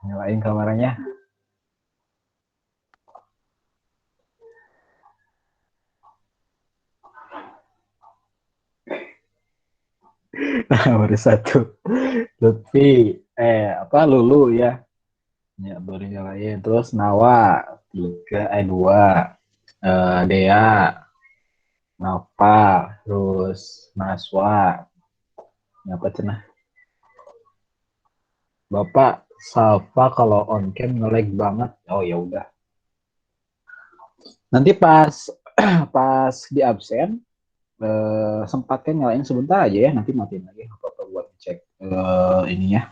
Nyalain kameranya. Nah, baru satu. Lutfi, Lulu ya. Ya, baru nyalain. Terus Nawa, dua. Dea, Napa, terus Naswa. Apa cenah? Bapak Salva kalau on cam nge-lag banget. Oh ya udah. Nanti pas pas di absen sempatkan nyalain sebentar aja ya, nanti matiin lagi apa-apa buat cek ininya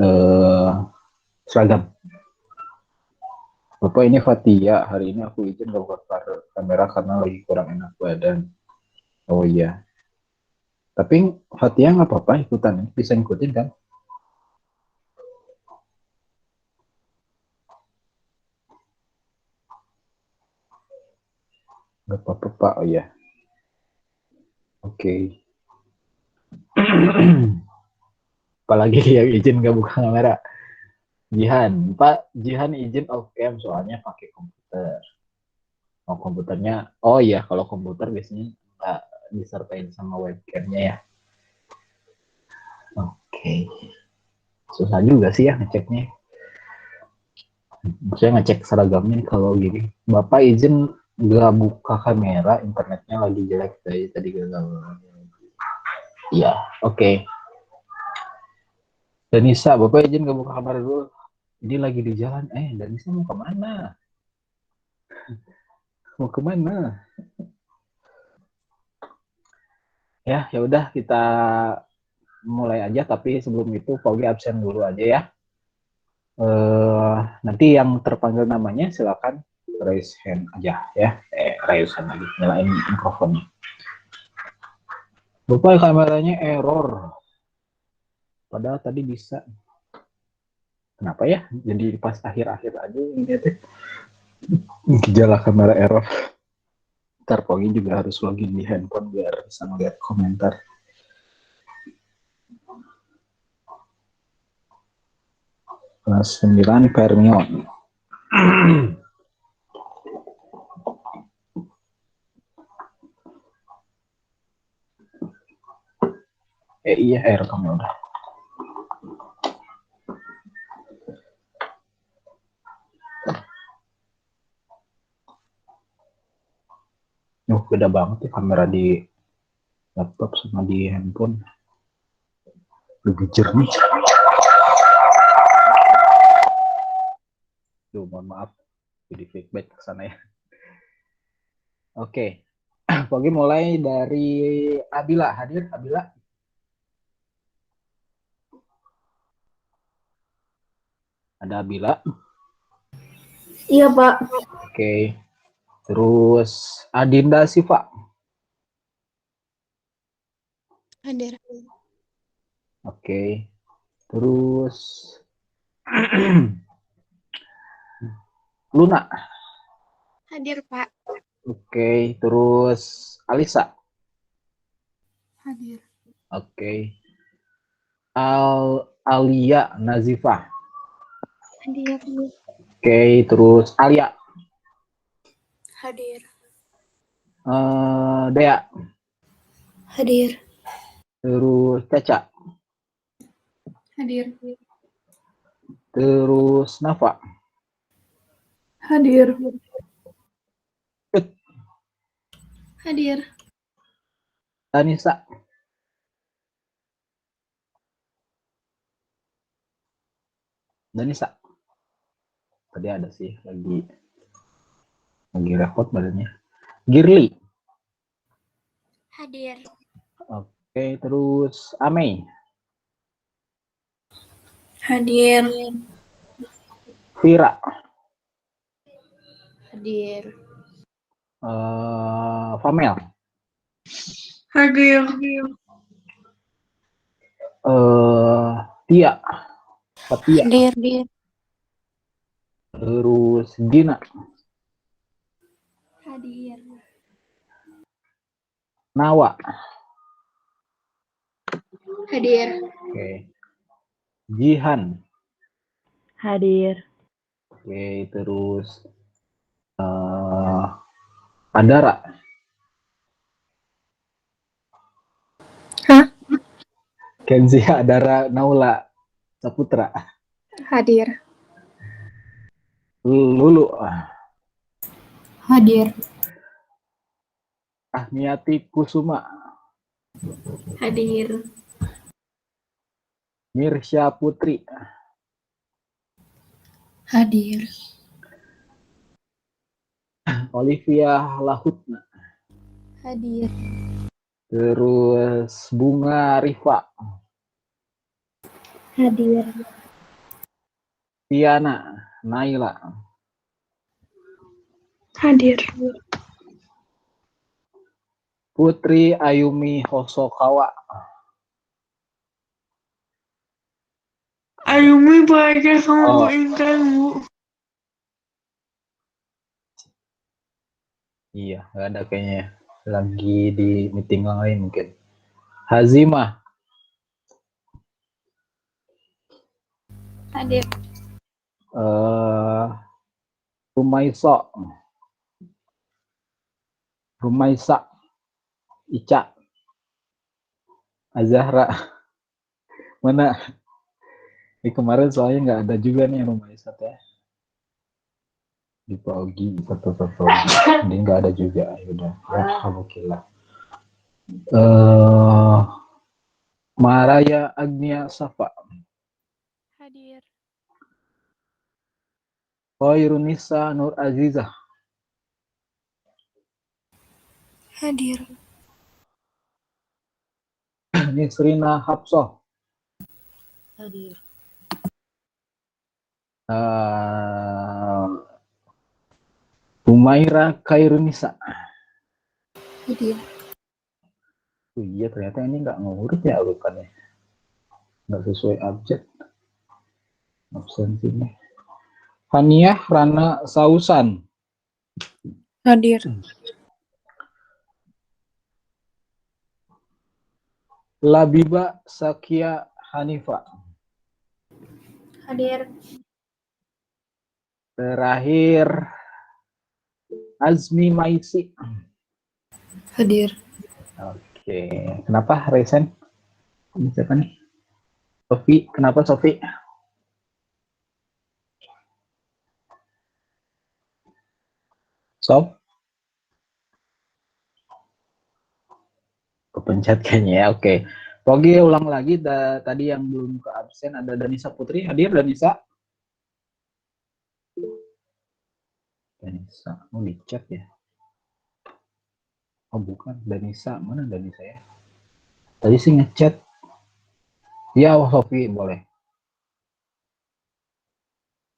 eh seragam. Bapak ini Fatia, hari ini aku izin gak buka kamera karena lagi kurang enak badan. Oh iya. Tapi Fatia nggak apa-apa ikutan, bisa ikutin kan? Nggak apa-apa Pak, oh iya. Oke. Apalagi yang izin nggak buka kamera. Jihan, Pak Jihan izin off cam soalnya pakai komputer. Oh komputernya, oh iya kalau komputer biasanya nggak disertain sama webcamnya ya. Oke, susah juga sih ya ngeceknya. Saya ngecek seragamnya kalau gini. Bapak izin nggak buka kamera, internetnya lagi jelek tadi gagal. Iya, oke. Danisa, Bapak izin nggak buka kamera dulu. Ini lagi di jalan. Danisa mau kemana? Mau kemana? Ya udah kita mulai aja. Tapi sebelum itu, Paugi absen dulu aja ya. Nanti yang terpanggil namanya silakan raise hand aja ya. Raise hand lagi, nyalain mikrofonnya. Bapak kameranya error. Padahal tadi bisa. Kenapa ya? Jadi pas akhir-akhir aja ini tuh gejala kamera error. Ntar Pogi juga harus login di handphone biar bisa ngeliat komentar. Kelas 9 Permion. Iya, rekamnya udah. Beda banget ya kamera di laptop sama di handphone. Lebih jernih. Duh, mohon maaf. Jadi feedback ke sana ya. Oke. Pagi mulai dari Abila. Hadir Abila? Ada Abila? Iya, Pak. Oke. Terus Adinda Siva? Hadir. Oke. Terus Luna? Hadir, Pak. Oke. Terus Alisa? Hadir. Oke. Alia Nazifah? Hadir. Oke. Terus Alia? Hadir. Dea? Hadir. Terus Caca? Hadir. Terus Nafa? Hadir. Hadir. Tanisa? Danisa? Tadi ada sih lagi repot badannya. Girly? Hadir. Oke, terus Amei? Hadir. Vira? Hadir. Famel? Hadir. Tia? Fatia? Hadir. Terus Gina? Hadir. Nawa? Hadir. Oke. Jihan? Hadir. Oke, terus Andara. Hah? Kenzia Andara Naula Saputra. Hadir. Lulu. Hadir. Ahmiati Kusuma. Hadir. Mirsya Putri. Hadir. Olivia Lahutna. Hadir. Terus Bunga Rifa. Hadir. Tiana Naila. Hadir. Putri Ayumi Hosokawa. Ayumi belajar sama Bu Oh, Intan, Bu. iya, nggak ada kayaknya. Lagi di meeting lain mungkin. Hazimah. Hadir. Rumaiso. Rumaisa. Ica. Azahra. Mana? Ini kemarin soalnya nggak ada juga nih Rumaisa ya. Di Paugi foto-foto. Ini nggak ada juga. Yaudah, ya alhamdulillah. Maraya Agnia Safa. Hadir. Khairunisa Nur Azizah. Hadir. Nisrina Hapsoh. Hadir. Humaira Khairunisa. Hadir. Oh iya, ternyata ini nggak ngurut ya urutannya. Nggak sesuai abjad. Absensinya. Haniah Rana Sausan. Hadir. Labiba Sakia Hanifa. Hadir. Terakhir Azmi Maisi. Hadir. Oke, kenapa Resen? Ini siapa nih? Sofi, kenapa Sofi? Sof? Kepencet kayaknya ya, oke. Pogi ulang lagi, tadi yang belum ke absen ada Danisa Putri, hadir Danisa? Danisa, mau di chat ya? Oh bukan, Danisa, mana Danisa ya? Tadi sih ngechat. Ya, oh, Sofi, boleh.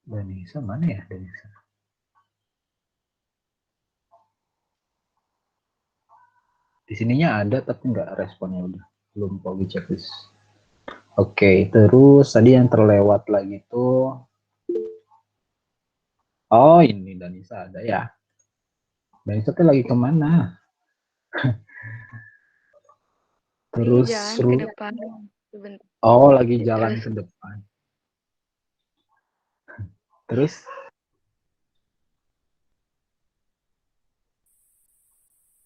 Danisa, mana ya Danisa? Di sininya ada, tapi nggak responnya udah. Belum Pogi checklist. Oke, terus tadi yang terlewat lagi tuh. Oh, ini Danisa ada ya. Danisa tuh lagi kemana? Terus Jalan ke depan. Sebentar. oh, lagi jalan Terus. ke depan. Terus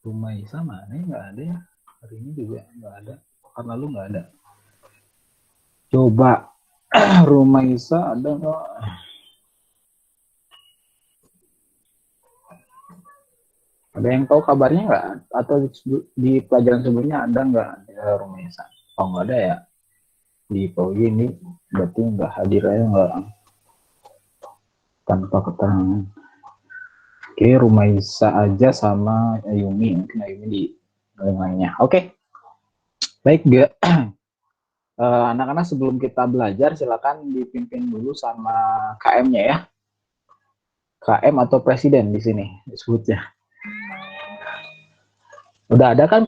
rumah Isa mana ya? Nggak ada ya. Hari ini juga nggak ada. Pekan lalu nggak ada. Coba rumah Isa ada nggak? Ada yang tahu kabarnya nggak? Atau di pelajaran sebelumnya ada nggak rumah Isa? Oh nggak ada ya. Di pagi ini berarti nggak hadir aja nggak tanpa keterangan. Oke, rumah Isa aja sama Ayumi. Mungkin Ayumi di lainnya. Oke. Baik, gak? Anak-anak sebelum kita belajar silakan dipimpin dulu sama KM-nya ya. KM atau presiden di sini disebutnya. Udah ada kan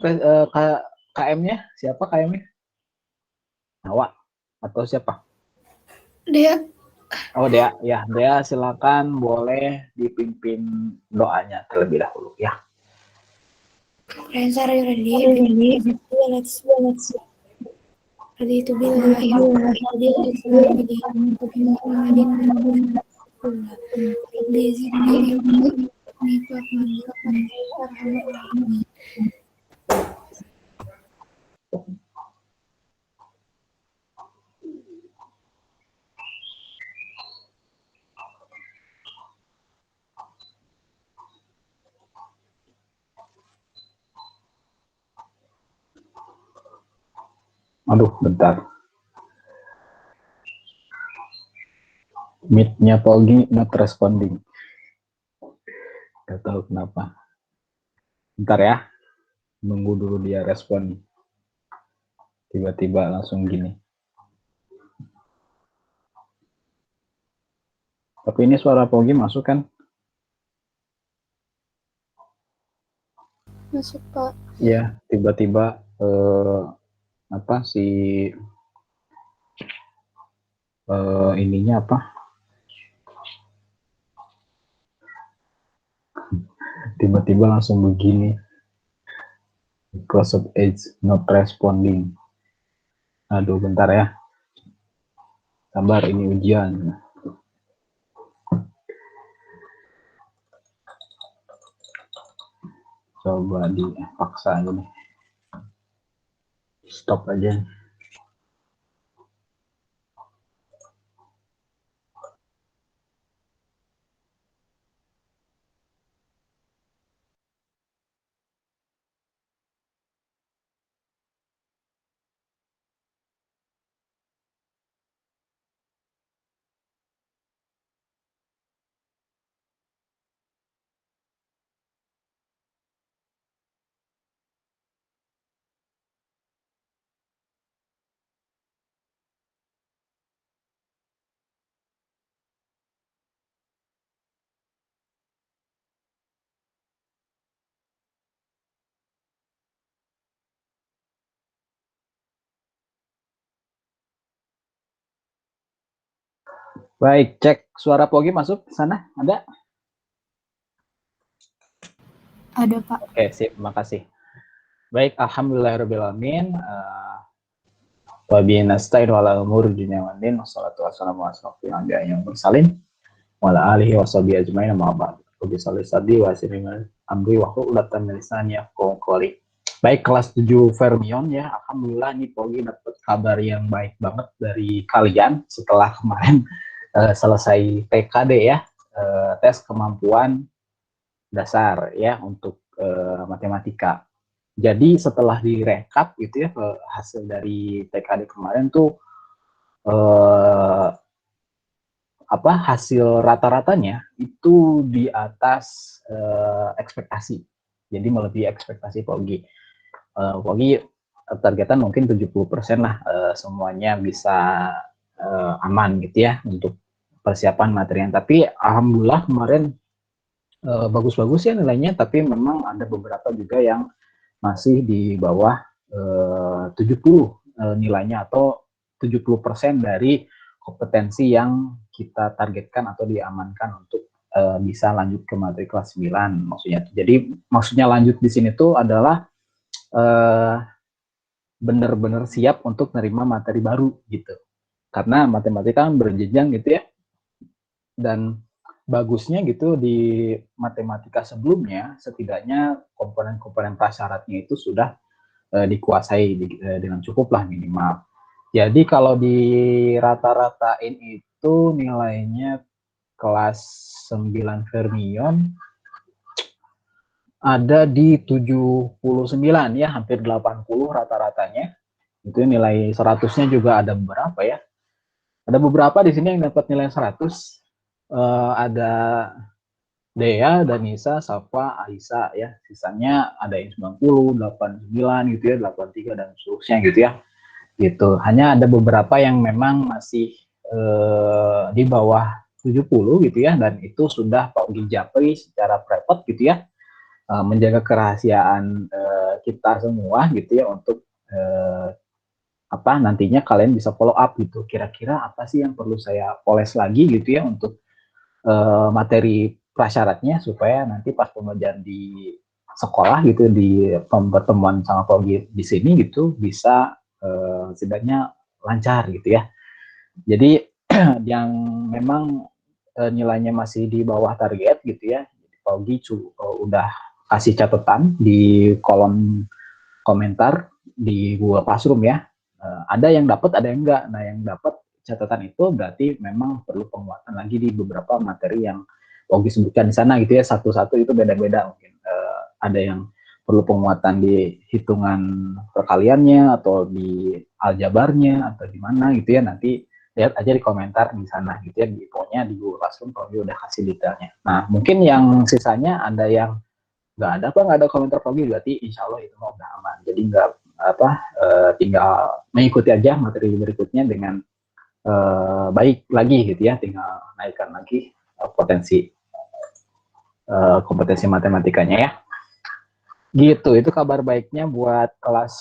KM-nya? Siapa KM-nya? Nawa atau siapa? Dia. Oh, Dea. Ya, Dea silakan boleh dipimpin doanya terlebih dahulu ya. Friends, are you ready? Let's Raditu billahi hadir Islam dihan Nabi Muhammadin Rasulullah. Rabbi zidni ilmi fahmi arhamar rahimin. Aduh, bentar. Meet-nya Pogi not responding. Gak tahu kenapa. Bentar ya. Nunggu dulu dia respon. Tiba-tiba langsung gini. Tapi ini suara Pogi masuk kan? Masuk Pak. Iya, tiba-tiba apa sih ininya apa? Tiba-tiba langsung begini. Because of age not responding. Aduh, bentar ya. Sabar, ini ujian. Coba dipaksa aja nih. Stop aja. Baik, cek suara Pogi masuk sana, ada? Ada Pak. Oke, sip, makasih. Baik, alhamdulillahirrahmanirrahim. Wabillahi nasta'in wala umur dunya waddin wassalatu wassalamu ala asyrofil anbiya'i wal mursalin wa ala alihi washabihi ajmain amma ba'd. Rabbi shalli sadri wa yassir amri wa hlul 'uqdatam min lisani yafqahu qawli. Baik, kelas 7 Fermion ya. Alhamdulillah nih Pogi dapat kabar yang baik banget dari kalian setelah kemarin selesai TKD ya, tes kemampuan dasar ya untuk matematika. Jadi setelah direkap gitu ya hasil dari TKD kemarin tuh hasil rata-ratanya itu di atas ekspektasi. Jadi melebihi ekspektasi Pogi. Pogi targetan mungkin 70% lah semuanya bisa aman gitu ya untuk persiapan materinya. Tapi alhamdulillah kemarin bagus-bagus ya nilainya, tapi memang ada beberapa juga yang masih di bawah 70 nilainya atau 70% dari kompetensi yang kita targetkan atau diamankan untuk bisa lanjut ke materi kelas 9 maksudnya. Jadi maksudnya lanjut di sini tuh adalah benar-benar siap untuk menerima materi baru gitu. Karena matematika kan berjenjang gitu ya. Dan bagusnya gitu di matematika sebelumnya setidaknya komponen-komponen prasyaratnya itu sudah dikuasai dengan cukup lah minimal. Jadi kalau di rata-ratain itu nilainya kelas 9 Fermion ada di 79 ya, hampir 80 rata-ratanya. Itu nilai 100-nya juga ada beberapa ya. Ada beberapa di sini yang dapat nilai 100. Ada Dea, Danisa, Safa, Aisyah ya. Sisanya ada yang 90, 89 gitu ya, 83 dan seterusnya gitu ya. Gitu. Hanya ada beberapa yang memang masih di bawah 70 gitu ya, dan itu sudah Pak Ugi Japri secara private gitu ya, menjaga kerahasiaan kita semua gitu ya untuk nantinya kalian bisa follow up gitu. Kira-kira apa sih yang perlu saya poles lagi gitu ya untuk materi prasyaratnya supaya nanti pas pembelajaran di sekolah gitu di pertemuan sama Pogi di sini gitu bisa setidaknya lancar gitu ya. Jadi yang memang nilainya masih di bawah target gitu ya, Paugi udah kasih catatan di kolom komentar di Google Classroom ya. Ada yang dapat, ada yang enggak. Nah, yang dapat catatan itu berarti memang perlu penguatan lagi di beberapa materi yang Paugi sebutkan di sana gitu ya. Satu-satu itu beda-beda mungkin. Ada yang perlu penguatan di hitungan perkaliannya atau di aljabarnya atau di mana gitu ya. Nanti lihat aja di komentar di sana gitu ya. Pokoknya di Google Classroom Paugi udah kasih detailnya. Nah, mungkin yang sisanya ada yang nggak ada komentar Paugi, berarti insya Allah itu udah aman. Jadi nggak tinggal mengikuti aja materi berikutnya dengan baik lagi gitu ya, tinggal naikkan lagi potensi kompetensi matematikanya ya. Gitu, itu kabar baiknya buat kelas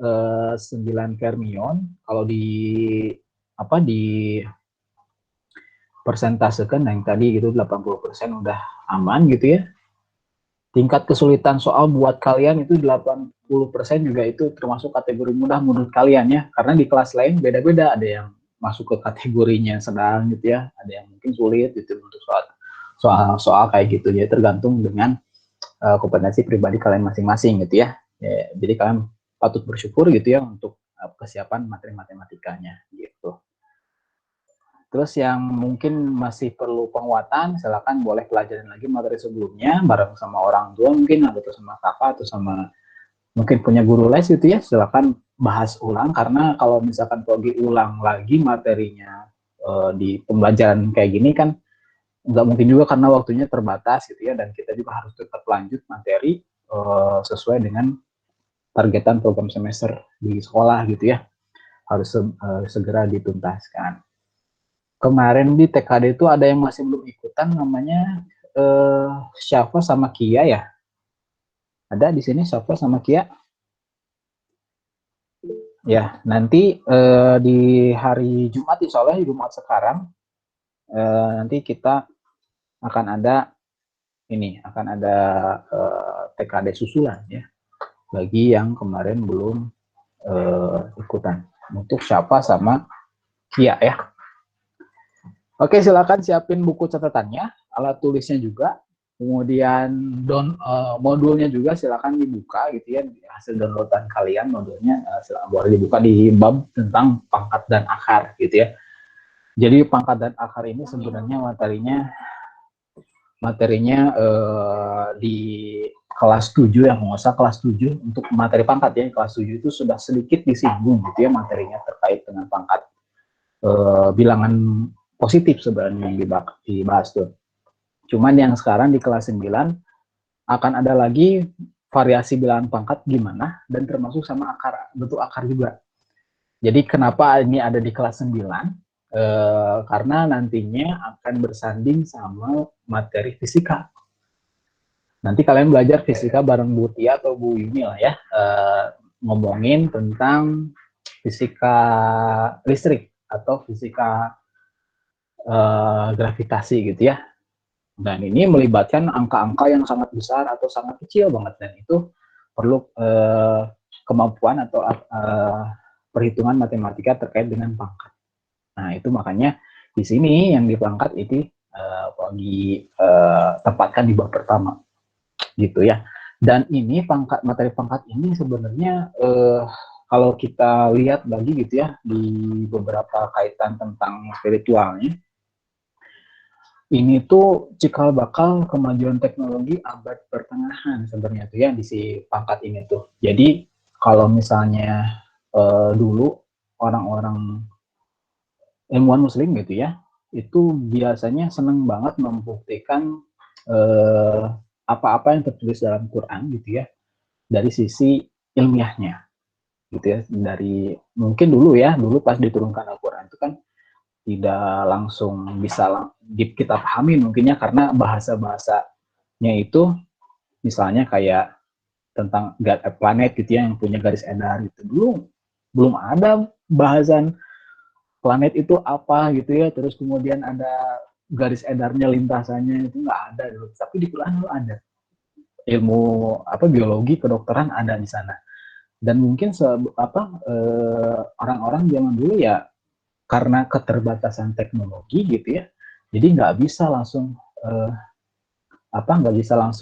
9 Fermion. Kalau di persentasekan yang tadi gitu 80% udah aman gitu ya. Tingkat kesulitan soal buat kalian itu 80% juga itu termasuk kategori mudah menurut kalian ya. Karena di kelas lain beda-beda, ada yang masuk ke kategorinya sedang gitu ya, ada yang mungkin sulit gitu untuk soal kayak gitu ya, tergantung dengan kompetensi pribadi kalian masing-masing gitu ya. Jadi kalian patut bersyukur gitu ya untuk kesiapan materi matematikanya gitu. Terus yang mungkin masih perlu penguatan, silakan boleh pelajarin lagi materi sebelumnya bareng sama orang tua mungkin, atau sama kakak atau sama mungkin punya guru les gitu ya, silakan bahas ulang, karena kalau misalkan Pogi ulang lagi materinya di pembelajaran kayak gini kan nggak mungkin juga karena waktunya terbatas gitu ya, dan kita juga harus tetap lanjut materi sesuai dengan targetan program semester di sekolah gitu ya, harus segera dituntaskan. Kemarin di TKD itu ada yang masih belum ikutan, namanya Syafa sama Kia ya. Ada di sini Syafa sama Kia. Ya, nanti di hari Jumat, insya Allah Jumat sekarang, nanti kita akan ada TKD susulan ya, bagi yang kemarin belum ikutan, untuk Syafa sama Kia ya. Oke, silakan siapin buku catatannya, alat tulisnya juga, kemudian modulnya juga silakan dibuka gitu ya, hasil downloadan kalian modulnya silakan boleh dibuka di bab tentang pangkat dan akar gitu ya. Jadi pangkat dan akar ini sebenarnya materinya di kelas 7 yang nggak usah kelas 7 untuk materi pangkat ya, kelas 7 itu sudah sedikit disinggung gitu ya materinya terkait dengan pangkat bilangan positif sebenarnya yang dibahas tuh. Cuman yang sekarang di kelas 9 akan ada lagi variasi bilangan pangkat gimana, dan termasuk sama akar, bentuk akar juga. Jadi kenapa ini ada di kelas 9? Karena nantinya akan bersanding sama materi fisika. Nanti kalian belajar fisika bareng Bu Tia atau Bu Yuni lah ya, ngomongin tentang fisika listrik atau fisika gravitasi gitu ya. Dan ini melibatkan angka-angka yang sangat besar atau sangat kecil banget, dan itu perlu kemampuan atau perhitungan matematika terkait dengan pangkat. Nah, itu makanya di sini yang di pangkat itu ditempatkan di bab pertama gitu ya. Dan ini materi pangkat ini sebenarnya kalau kita lihat lagi gitu ya di beberapa kaitan tentang spiritualnya, ini tuh cikal bakal kemajuan teknologi abad pertengahan sebenarnya tuh ya di si pangkat ini tuh. Jadi kalau misalnya dulu orang-orang ilmuwan muslim gitu ya, itu biasanya seneng banget membuktikan apa-apa yang tertulis dalam Quran gitu ya, dari sisi ilmiahnya gitu ya. Dari mungkin dulu pas diturunkan Al-Quran itu kan tidak langsung bisa kita pahami mungkinnya, karena bahasa-bahasanya itu misalnya kayak tentang planet gitu ya yang punya garis edar gitu, belum ada bahasan planet itu apa gitu ya, terus kemudian ada garis edarnya, lintasannya, itu nggak ada dulu. Tapi di Quran ada ilmu biologi kedokteran ada di sana. Dan mungkin orang-orang zaman dulu ya karena keterbatasan teknologi gitu ya, jadi nggak bisa langsung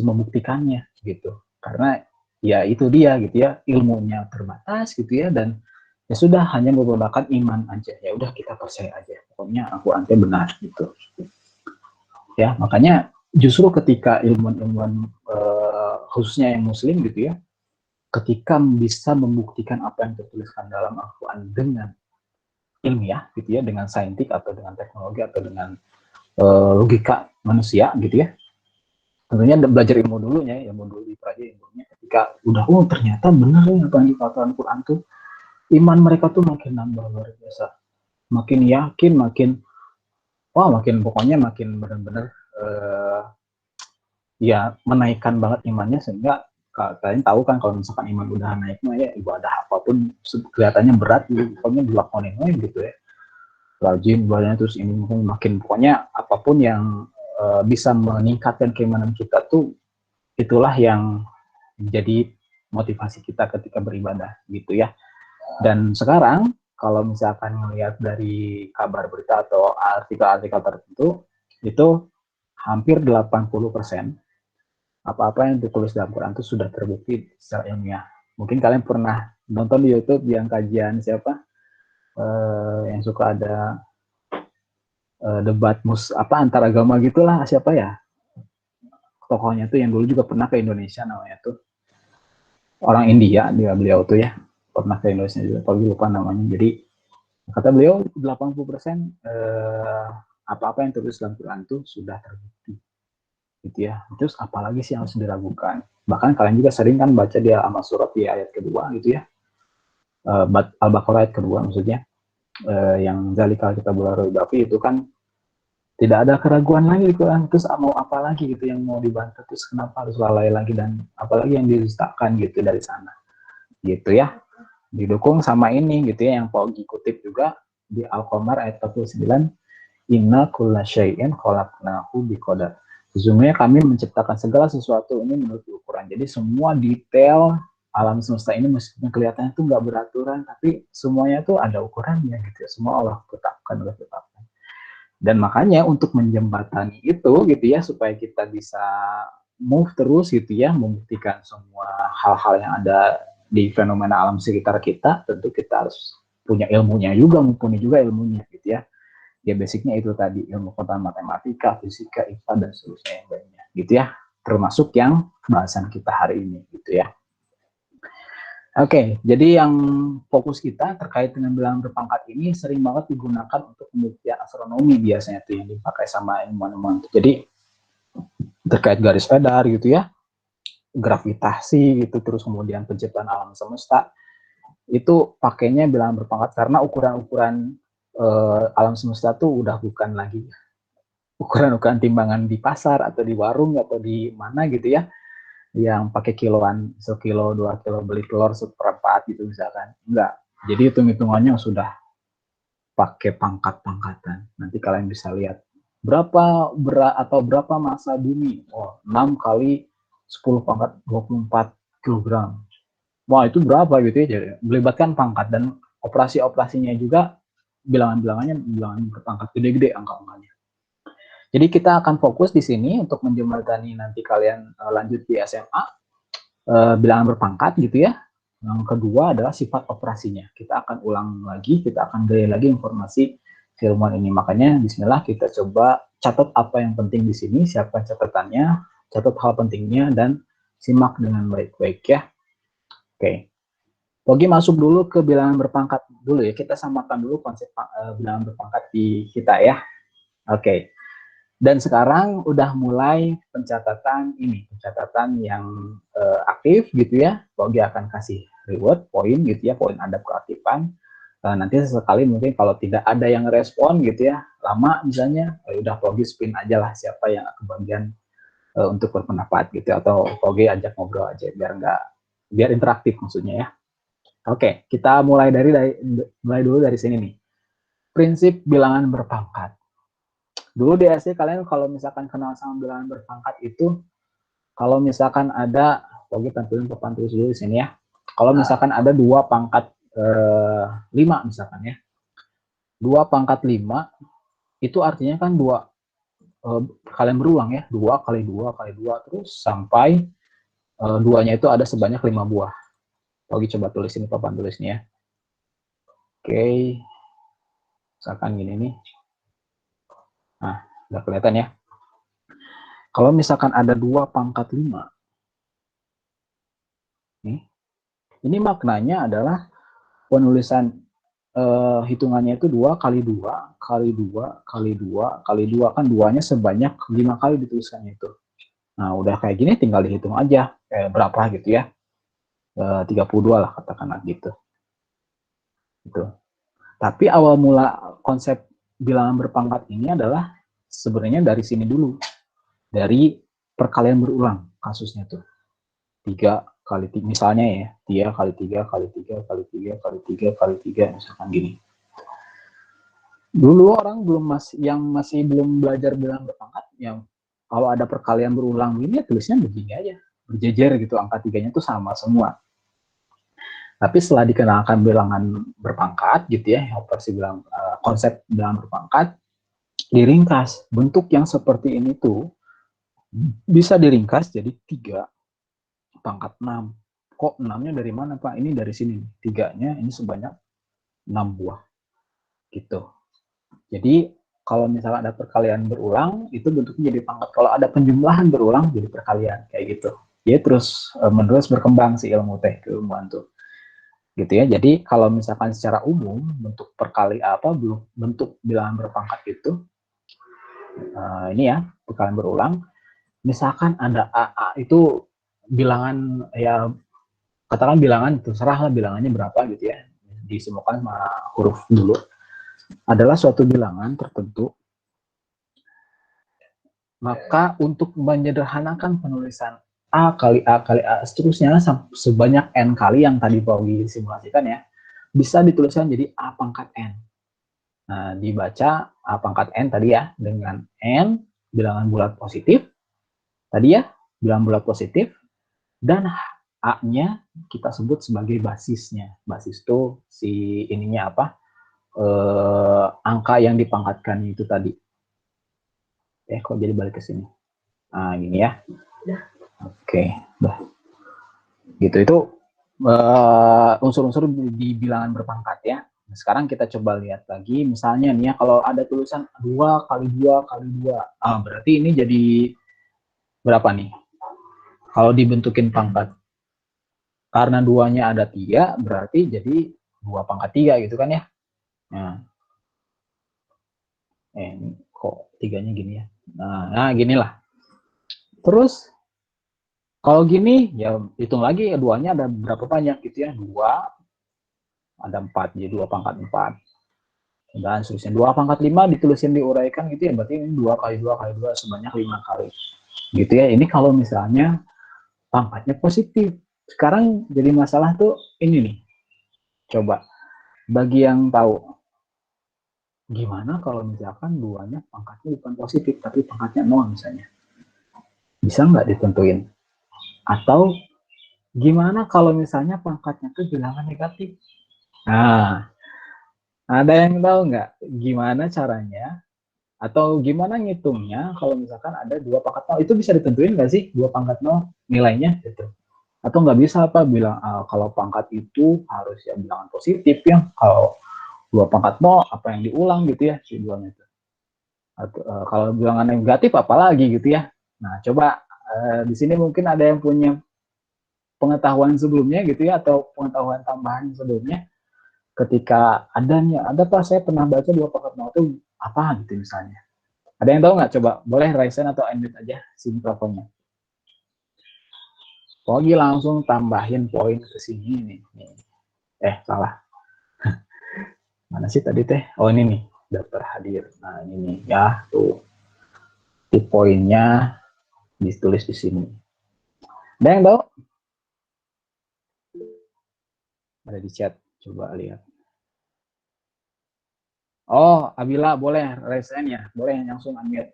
membuktikannya gitu, karena ya itu dia gitu ya, ilmunya terbatas gitu ya, dan ya sudah hanya menggunakan iman aja, ya udah kita percaya aja, pokoknya aku anti benar gitu ya. Makanya justru ketika ilmuwan-ilmuwan khususnya yang muslim gitu ya, ketika bisa membuktikan apa yang tertuliskan dalam Al-Quran dengan ilmiah gitu ya, dengan saintik atau dengan teknologi atau dengan logika manusia gitu ya. Tentunya belajar ilmu dulunya, ilmu dulu dipelajari ilmunya. Ketika udah, ternyata benar ya apa yang dikatakan Al-Quran tuh, iman mereka tuh makin nambah luar biasa, makin yakin, makin pokoknya makin benar-benar ya menaikkan banget imannya, sehingga kalian tahu kan kalau misalkan iman udah naik mah ya ibadah apapun kelihatannya berat gitu, pokoknya dilakonin gitu ya, rajin ibadahnya, terus ini makin pokoknya apapun yang bisa meningkatkan keimanan kita tuh, itulah yang jadi motivasi kita ketika beribadah gitu ya. Dan sekarang kalau misalkan melihat dari kabar berita atau artikel-artikel tertentu, itu hampir 80% apa-apa yang ditulis dalam Quran itu sudah terbukti secara ilmiah. Mungkin kalian pernah nonton di YouTube yang kajian siapa yang suka ada debat antar agama gitulah, siapa ya tokohnya tuh yang dulu juga pernah ke Indonesia, namanya tuh orang India, beliau tuh ya pernah ke Indonesia juga, tapi lupa namanya. Jadi kata beliau 80% apa-apa yang tertulis dalam Quran itu sudah terbukti gitu ya. Terus apalagi sih yang harus diragukan? Bahkan kalian juga sering kan baca di Al-Surat di ayat kedua gitu ya, Al-Baqarah ayat kedua maksudnya, yang zalikal kitabul la raiba fihi, itu kan tidak ada keraguan lagi di Quran. Terus mau apa lagi gitu yang mau dibantah? Terus kenapa harus lalai lagi, dan apalagi yang didustakan gitu dari sana gitu ya. Didukung sama ini gitu ya, yang Pogi kutip juga di Al-Qamar ayat 49, inna kulla syai'in khalaqnahu biqadar. Sesungguhnya kami menciptakan segala sesuatu ini menurut ukuran. Jadi semua detail alam semesta ini meskipun kelihatannya tuh nggak beraturan, tapi semuanya tuh ada ukurannya gitu ya. Semua Allah tetapkan. Dan makanya untuk menjembatani itu gitu ya, supaya kita bisa move terus gitu ya, membuktikan semua hal-hal yang ada di fenomena alam sekitar kita, tentu kita harus punya ilmunya juga, mumpuni juga ilmunya gitu ya. Ya basicnya itu tadi, ilmu pengetahuan matematika, fisika, IPA, dan seterusnya yang lainnya gitu ya, termasuk yang bahasan kita hari ini gitu ya. Oke, jadi yang fokus kita terkait dengan bilangan berpangkat ini sering banget digunakan untuk pembuktian astronomi, biasanya tuh yang dipakai sama ilmuwan-ilmuwan. Jadi terkait garis pedar gitu ya, gravitasi gitu, terus kemudian penciptaan alam semesta, itu pakainya bilangan berpangkat karena ukuran-ukuran alam semesta tuh udah bukan lagi ukuran-ukuran timbangan di pasar atau di warung atau di mana gitu ya, yang pakai kiloan, sekilo 2 kilo beli telur seperempat gitu misalkan. Enggak. Jadi hitung-hitungannya sudah pakai pangkat-pangkatan. Nanti kalian bisa lihat berapa berapa massa bumi. Oh, 6 kali 10 pangkat 24 kilogram. Wah, itu berapa gitu ya. Jadi, melibatkan pangkat, dan operasi-operasinya juga bilangan-bilangannya bilangan berpangkat gede-gede angka-angkanya. Jadi kita akan fokus di sini untuk menjembatani nanti kalian lanjut di SMA bilangan berpangkat gitu ya. Yang kedua adalah sifat operasinya. Kita akan ulang lagi, kita akan gali lagi informasi ilmuwan ini. Makanya bismillah kita coba catat apa yang penting di sini, siapkan catatannya, catat hal pentingnya, dan simak dengan baik-baik ya. Oke. Pogi masuk dulu ke bilangan berpangkat dulu ya. Kita samakan dulu konsep bilangan berpangkat di kita ya. Oke. Dan sekarang udah mulai pencatatan yang aktif gitu ya. Pogi akan kasih reward, poin gitu ya, poin adab keaktifan. Nanti sesekali mungkin kalau tidak ada yang respon gitu ya, lama misalnya, udah Pogi spin aja lah siapa yang kebagian untuk berpendapat gitu, atau Pogi ajak ngobrol aja biar interaktif maksudnya ya. Oke, kita mulai dulu dari sini nih. Prinsip bilangan berpangkat. Dulu di SD kalian kalau misalkan kenal sama bilangan berpangkat itu, kalau misalkan ada, Pogi tampilin papan tulis dulu di sini ya. Kalau misalkan ada 2 pangkat 5 misalkan ya. 2 pangkat 5 itu artinya kan 2 kalian berulang ya. 2 kali 2 kali 2 terus sampai 2-nya itu ada sebanyak 5 buah. Oke, coba tulis ini papan tulisnya ya. Oke. Misalkan gini nih. Nah, udah kelihatan ya. Kalau misalkan ada 2 pangkat 5. Nih. Ini maknanya adalah penulisan hitungannya itu 2 kali 2 kali 2 kali 2 kali 2 kan 2-nya sebanyak 5 kali dituliskannya itu. Nah, udah kayak gini tinggal dihitung aja berapa gitu ya. 32 lah katakanlah gitu. Gitu. Tapi awal mula konsep bilangan berpangkat ini adalah sebenarnya dari sini dulu. Dari perkalian berulang kasusnya tuh. 3 kali 3 misalnya ya. 3 kali 3 kali 3 kali 3 kali 3 kali 3 misalkan gini. Dulu orang masih belum belajar bilangan berpangkat yang kalau ada perkalian berulang ini ya tulisnya begini aja. Berjejer gitu, angka 3-nya tuh sama semua. Tapi setelah dikenalkan bilangan berpangkat gitu ya, versi konsep bilangan berpangkat diringkas. Bentuk yang seperti ini tuh bisa diringkas jadi 3 pangkat 6. Kok 6-nya dari mana, Pak? Ini dari sini. 3-nya ini sebanyak 6 buah. Gitu. Jadi kalau misalnya ada perkalian berulang, itu bentuknya jadi pangkat. Kalau ada penjumlahan berulang, jadi perkalian. Kayak gitu. Dia terus menerus berkembang si ilmu keilmuan tuh. Gitu ya. Jadi kalau misalkan secara umum bentuk bentuk bilangan berpangkat itu ini ya, perkalian berulang. Misalkan ada AA itu bilangan ya katakan bilangan terserah lah bilangannya berapa gitu ya. Disemukan sama huruf dulu. Adalah suatu bilangan tertentu. Maka untuk menyederhanakan penulisan A kali A kali A seterusnya sebanyak N kali yang tadi Paugi simulasikan ya, bisa dituliskan jadi A pangkat N. Nah, dibaca A pangkat N tadi ya, dengan N, bilangan bulat positif, tadi ya, bilangan bulat positif, dan A-nya kita sebut sebagai basisnya. Basis itu si ininya apa, angka yang dipangkatkan itu tadi. Kok jadi balik ke sini? Nah, gini ya. Oke, gitu itu unsur-unsur di bilangan berpangkat ya. Nah, sekarang kita coba lihat lagi, misalnya nih ya, kalau ada tulisan 2 kali 2 kali 2, berarti ini jadi berapa nih? Kalau dibentukin pangkat. Karena 2-nya ada 3, berarti jadi 2 pangkat 3 gitu kan ya. Nah, kok 3-nya gini ya. Nah ginilah. Terus kalau gini, ya hitung lagi ya 2-nya ada berapa banyak gitu ya. 2, ada 4, jadi 2 pangkat 4. Dan seterusnya 2 pangkat 5 ditulisin diuraikan gitu ya, berarti ini 2 kali 2 kali 2 sebanyak 5 kali. Gitu ya, ini kalau misalnya pangkatnya positif. Sekarang jadi masalah tuh ini nih. Coba, bagi yang tahu, gimana kalau misalkan 2-nya pangkatnya bukan positif, tapi pangkatnya 0 misalnya. Bisa nggak ditentuin? Atau gimana kalau misalnya pangkatnya itu bilangan negatif? Nah, ada yang tahu nggak gimana caranya atau gimana ngitungnya kalau misalkan ada 2 pangkat 0? Itu bisa ditentuin nggak sih 2 pangkat 0 nilainya gitu? Atau nggak bisa apa bilang kalau pangkat itu harus ya bilangan positif ya, kalau 2 pangkat 0 apa yang diulang gitu ya si 2-nya itu. Atau, kalau bilangan negatif apalagi gitu ya. Nah, coba di sini mungkin ada yang punya pengetahuan sebelumnya gitu ya, atau pengetahuan tambahan sebelumnya ketika ada Pak, saya pernah baca 2 pangkat 0 itu apa gitu misalnya. Ada yang tahu nggak? Coba boleh raise atau unmute aja si mikrofonnya. Pogi langsung tambahin poin ke sini nih. Salah. Mana sih tadi teh? Oh ini nih, daftar hadir. Nah ini nih ya, tuh. Di poinnya ditulis di sini. Ada yang tahu? Ada di chat, coba lihat. Oh, Abila boleh raise hand ya, boleh langsung unmute.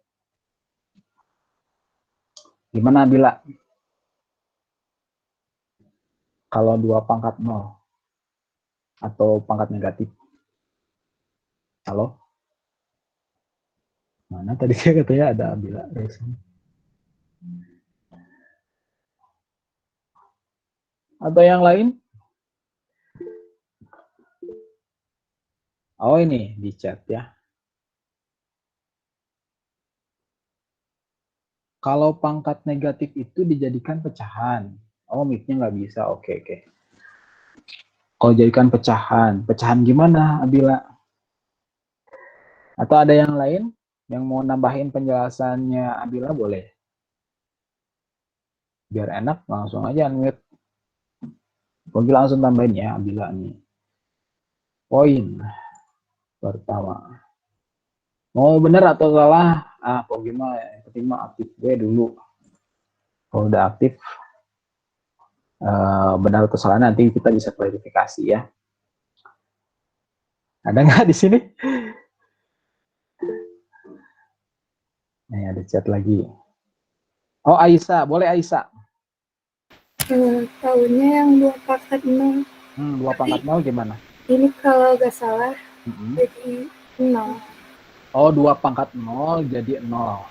Gimana Abila? Kalau 2 pangkat 0 atau pangkat negatif. Halo? Mana tadi saya katanya ada Abila. Atau yang lain? Oh ini di chat ya. Kalau pangkat negatif itu dijadikan pecahan. Oh mic-nya nggak bisa. Oke. Kalau jadikan pecahan. Pecahan gimana Abila? Atau ada yang lain yang mau nambahin penjelasannya Abila boleh? Biar enak langsung aja unmute. Pogi langsung tambahin ya Abila nih. Poin pertama. Mau bener atau salah? Pogi mah yang penting mah aktif gue dulu. Kalau udah aktif, benar atau salah nanti kita bisa klarifikasi ya. Ada nggak di sini? Nih ada chat lagi. Oh Aisyah, boleh Aisyah. Tahunnya yang 2 pangkat 0. 2 pangkat 0 gimana? Ini kalau nggak salah jadi 0. Oh 2 pangkat 0 jadi 0.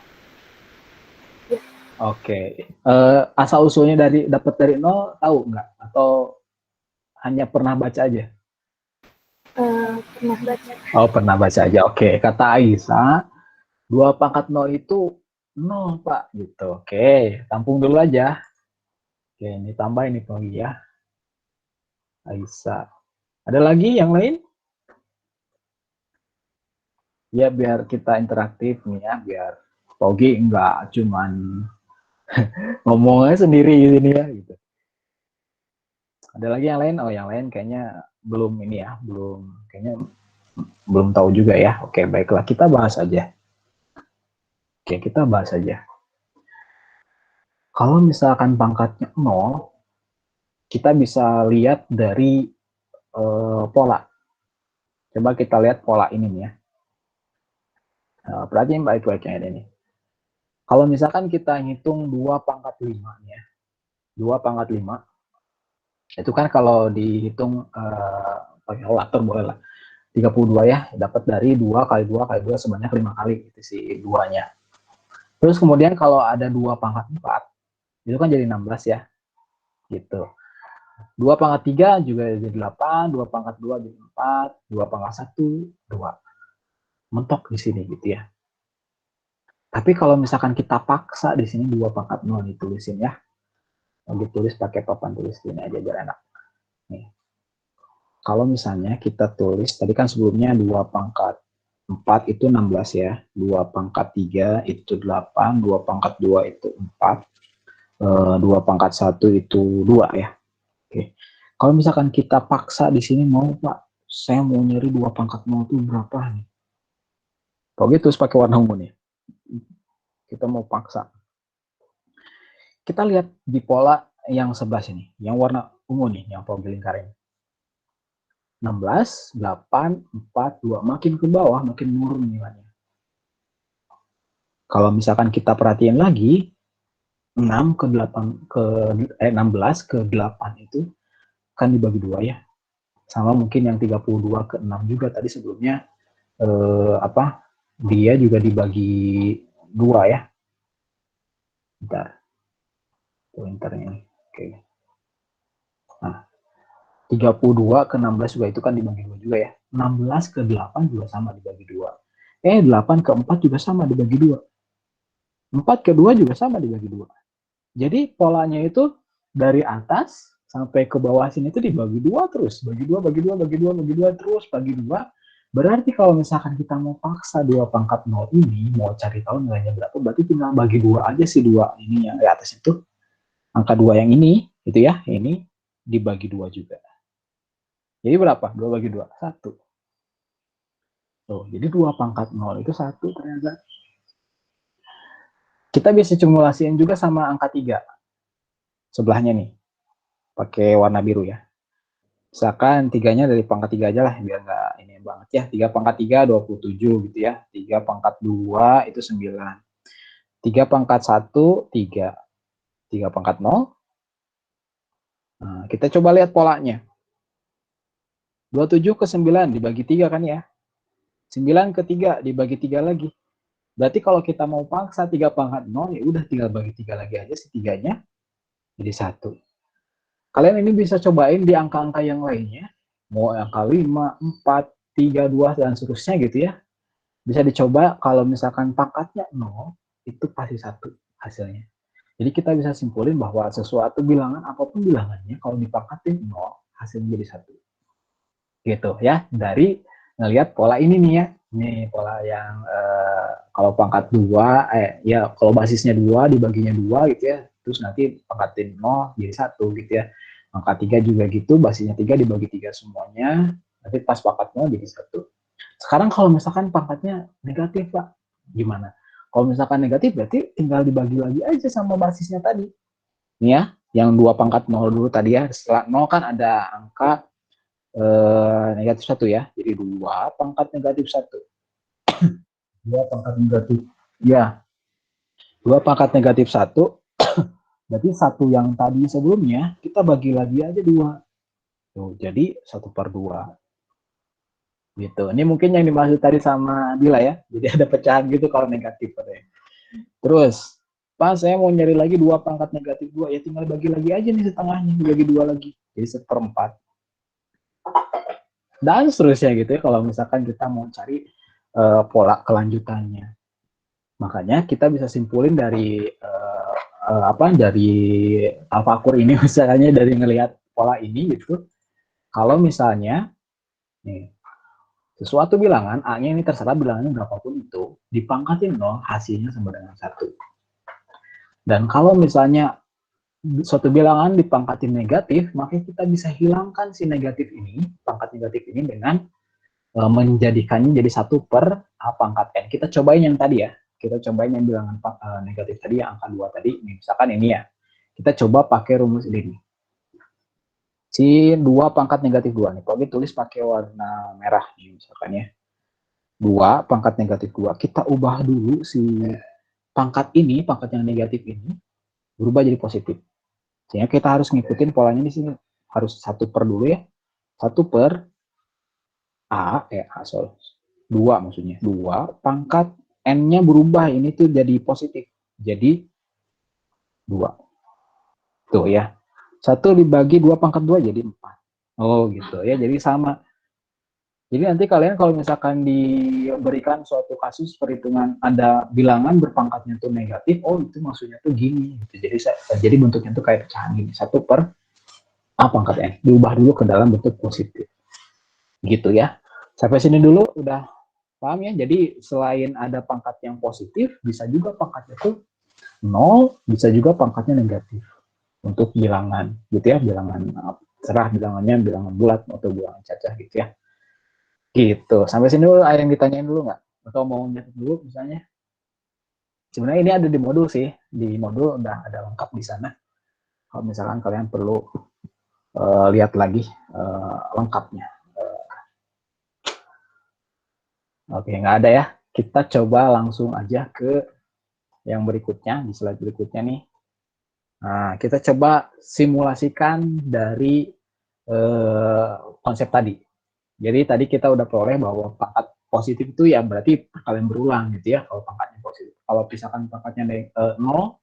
Ya. Oke. Asal usulnya dapat dari 0 tahu nggak? Atau hanya pernah baca aja? Pernah baca. Oh pernah baca aja. Oke. Kata Aisyah, 2 pangkat 0 itu 0 Pak. Gitu. Oke. Tampung dulu aja. Oke. Ini tambah ini Pogi ya. Aisyah. Ada lagi yang lain? Ya biar kita interaktif nih ya. Biar Pogi nggak cuman ngomongnya sendiri di sini ya. Gitu. Ada lagi yang lain? Oh yang lain kayaknya belum ini ya. Belum tahu juga ya. Oke baiklah. Kita bahas aja. Oke, kita bahas aja. Kalau misalkan pangkatnya 0, kita bisa lihat dari pola. Coba kita lihat pola ini nih ya. Perhatiin baik-baiknya ini. Kalau misalkan kita hitung 2 pangkat 5 nih ya. 2 pangkat 5. Itu kan kalau dihitung pakai kalkulator boleh lah. 32 ya, dapat dari 2 kali 2 kali 2 sebanyak 5 kali itu si 2-nya. Terus kemudian kalau ada 2 pangkat 4, itu kan jadi 16 ya. Gitu. 2 pangkat 3 juga jadi 8, 2 pangkat 2 jadi 4, 2 pangkat 1, 2. Mentok di sini gitu ya. Tapi kalau misalkan kita paksa di sini 2 pangkat 0 ditulisin ya. Ditulis pakai papan tulis ini aja biar enak. Nih. Kalau misalnya kita tulis, tadi kan sebelumnya 2 pangkat 4 itu 16 ya. 2 pangkat 3 itu 8, 2 pangkat 2 itu 4, 2 pangkat 1 itu 2 ya. Oke. Kalau misalkan kita paksa di sini mau Pak, saya mau nyari 2 pangkat 0 itu berapa nih? Kalau gitu terus pakai warna ungu nih. Kita mau paksa. Kita lihat di pola yang sebelah sini, yang warna ungu nih, yang Pogi lingkarin. 16, 8, 4, 2. Makin ke bawah, makin menurun nilainya. Kalau misalkan kita perhatiin lagi, 6 ke 8 ke 16 ke 8 itu kan dibagi 2 ya. Sama mungkin yang 32 ke 6 juga tadi sebelumnya dia juga dibagi 2 ya. Bentar. Pointernya ini. Oke. Nah, 32 ke 16 juga itu kan dibagi 2 juga ya. 16 ke 8 juga sama dibagi 2. 8 ke 4 juga sama dibagi 2. 4 ke 2 juga sama dibagi 2. Jadi polanya itu dari atas sampai ke bawah sini itu dibagi 2 terus. Bagi 2, bagi 2, bagi 2, bagi 2 terus, bagi 2. Berarti kalau misalkan kita mau paksa 2 pangkat 0 ini, mau cari tahu nilainya berapa, berarti tinggal bagi 2 aja sih 2 ini yang di atas itu. Angka 2 yang ini, gitu ya, ini dibagi 2 juga. Jadi berapa? 2 bagi 2? 1. Tuh, jadi 2 pangkat 0 itu 1 ternyata. Kita bisa simulasiin juga sama angka 3. Sebelahnya nih. Pakai warna biru ya. Misalkan 3-nya dari pangkat 3 aja lah, biar nggak ini banget ya. 3 pangkat 3, 27 gitu ya. 3 pangkat 2 itu 9. 3 pangkat 1, 3. 3 pangkat 0, Nah, kita coba lihat polanya. 27 ke 9 dibagi 3 kan ya. 9 ke 3 dibagi 3 lagi. Berarti kalau kita mau paksa 3 pangkat 0, ya udah tinggal bagi 3 lagi aja, setiganya jadi 1. Kalian ini bisa cobain di angka-angka yang lainnya. Mau angka 5, 4, 3, 2, dan seterusnya gitu ya. Bisa dicoba kalau misalkan pangkatnya 0, itu pasti 1 hasilnya. Jadi kita bisa simpulin bahwa sesuatu bilangan, apapun bilangannya, kalau dipangkatin 0, hasilnya jadi 1. Gitu ya, dari ngelihat pola ini nih ya. Ini pola yang kalau pangkat 2, ya kalau basisnya 2 dibaginya 2 gitu ya, terus nanti pangkatin 0 jadi 1 gitu ya. Pangkat 3 juga gitu, basisnya 3 dibagi 3 semuanya, nanti pas pangkat 0 jadi 1. Sekarang kalau misalkan pangkatnya negatif, Pak, gimana? Kalau misalkan negatif berarti tinggal dibagi lagi aja sama basisnya tadi. Nih ya, yang 2 pangkat 0 dulu tadi ya. Setelah 0 kan ada angka negatif 1 ya. Jadi 2 pangkat negatif 1. 2 pangkat negatif. Ya, 2 pangkat negatif 1. Berarti 1 yang tadi sebelumnya kita bagi lagi aja 2. Tuh, jadi 1/2. Gitu. Ini mungkin yang dimaksud tadi sama Bila ya. Jadi ada pecahan gitu kalau negatif. Terus, Pak, saya mau nyari lagi 2 pangkat negatif 2. Ya tinggal bagi lagi aja nih setengahnya. Bagi 2 lagi. Jadi 1/4. Dan seterusnya gitu ya. Kalau misalkan kita mau cari pola kelanjutannya. Makanya kita bisa simpulin dari dari tafakur ini, misalnya dari ngelihat pola ini gitu. Kalau misalnya nih, sesuatu bilangan A-nya ini terserah bilangannya berapapun itu, dipangkatin 0, hasilnya sama dengan 1. Dan kalau misalnya suatu bilangan dipangkatin negatif, maka kita bisa hilangkan si negatif ini, pangkat negatif ini dengan menjadikannya jadi 1/A pangkat N. Kita cobain yang tadi ya. Kita cobain yang bilangan negatif tadi, yang angka 2 tadi. Misalkan ini ya. Kita coba pakai rumus ini. Si 2 pangkat negatif 2 nih. Kalau tulis pakai warna merah nih misalkan ya. 2 pangkat negatif 2. Kita ubah dulu si pangkat ini, pangkat yang negatif ini, berubah jadi positif. Sehingga kita harus ngikutin polanya di sini. Harus 1/, dulu ya. 1/, sorry. 2 maksudnya. 2 pangkat N-nya berubah. Ini tuh jadi positif. Jadi 2. Tuh ya. 1 dibagi 2 pangkat 2 jadi 4. Oh gitu ya. Jadi sama. Jadi nanti kalian kalau misalkan diberikan suatu kasus perhitungan ada bilangan berpangkatnya tuh negatif, oh itu maksudnya tuh gini. Gitu. Jadi bentuknya tuh kayak pecahan gini. 1/A pangkat N. Diubah dulu ke dalam bentuk positif. Gitu ya. Sampai sini dulu udah paham ya? Jadi selain ada pangkat yang positif, bisa juga pangkatnya tuh 0, bisa juga pangkatnya negatif. Untuk bilangan gitu ya, bilangan serah bilangannya bilangan bulat atau bilangan cacah gitu ya. Gitu. Sampai sini dulu ada yang ditanyain dulu nggak? Atau mau nyatet dulu misalnya? Sebenarnya ini ada di modul sih. Di modul udah ada lengkap di sana. Kalau misalkan kalian perlu lihat lagi lengkapnya. Oke, nggak ada ya. Kita coba langsung aja ke yang berikutnya, di slide berikutnya nih. Nah, kita coba simulasikan dari konsep tadi. Jadi tadi kita udah peroleh bahwa pangkat positif itu ya berarti kalian berulang gitu ya kalau pangkatnya positif. Kalau misalkan pangkatnya 0,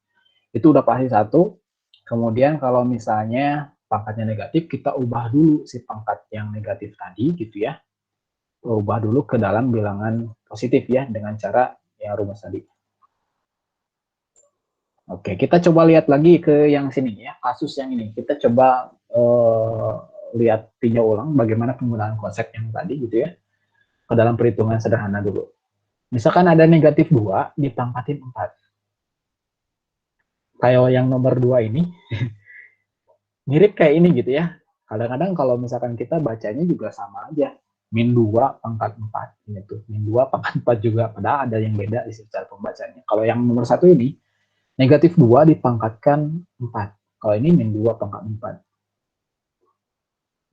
itu udah pasti 1. Kemudian kalau misalnya pangkatnya negatif, kita ubah dulu si pangkat yang negatif tadi gitu ya. Ubah dulu ke dalam bilangan positif ya dengan cara yang rumus tadi. Oke, kita coba lihat lagi ke yang sini ya, kasus yang ini. Kita coba lihat tinjau ulang bagaimana penggunaan konsep yang tadi gitu ya, ke dalam perhitungan sederhana dulu. Misalkan ada negatif 2 dipangkatin 4. Kayak yang nomor 2 ini, mirip kayak ini gitu ya. Kadang-kadang kalau misalkan kita bacanya juga sama aja. Min 2 pangkat 4. Gitu. Min 2 pangkat 4 juga. Padahal ada yang beda di secara pembacanya. Kalau yang nomor 1 ini, negatif 2 dipangkatkan 4. Kalau ini min 2 pangkat 4.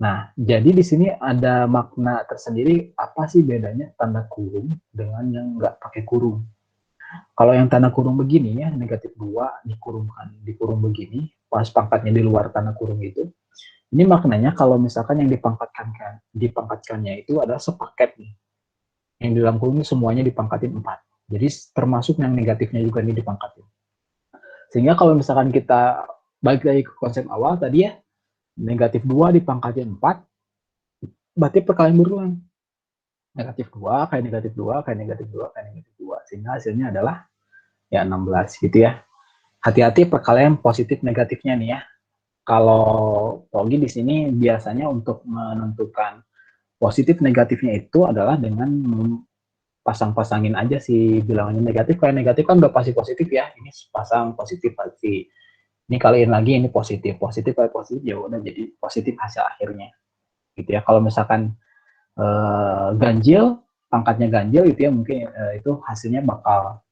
Nah, jadi di sini ada makna tersendiri, apa sih bedanya tanda kurung dengan yang nggak pakai kurung. Kalau yang tanda kurung begini ya, negatif 2 dikurung begini, pas pangkatnya di luar tanda kurung itu, Ini maknanya kalau misalkan yang dipangkatkannya itu adalah sepaket nih. Yang di dalam kurung ini semuanya dipangkatin 4. Jadi termasuk yang negatifnya juga ini dipangkatin. Sehingga kalau misalkan kita balik lagi ke konsep awal tadi ya, negatif 2 dipangkatin 4, berarti perkalian berulang. Negatif 2, kayak negatif 2, kayak negatif 2, kayak negatif 2. Sehingga hasilnya adalah ya 16 gitu ya. Hati-hati perkalian positif negatifnya nih ya. Kalau Pogi di sini biasanya untuk menentukan positif negatifnya itu adalah dengan pasang-pasangin aja si bilangannya negatif. Kayak negatif kan udah pasti positif ya. Ini pasang positif pasti. Ini kaliin lagi ini positif. Positif kayak positif ya udah jadi positif hasil akhirnya. Gitu ya. Kalau misalkan ganjil, pangkatnya ganjil gitu ya, mungkin itu hasilnya bakal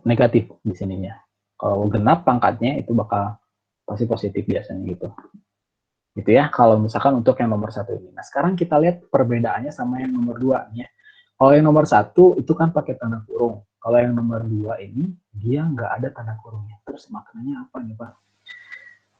negatif di sininya. Kalau genap pangkatnya itu bakal pasti positif biasanya gitu. Gitu ya, kalau misalkan untuk yang nomor 1 ini. Nah, sekarang kita lihat perbedaannya sama yang nomor 2 nih ya. Kalau yang nomor 1 itu kan pakai tanda kurung. Kalau yang nomor 2 ini dia nggak ada tanda kurungnya. Terus maknanya apa nih Pak?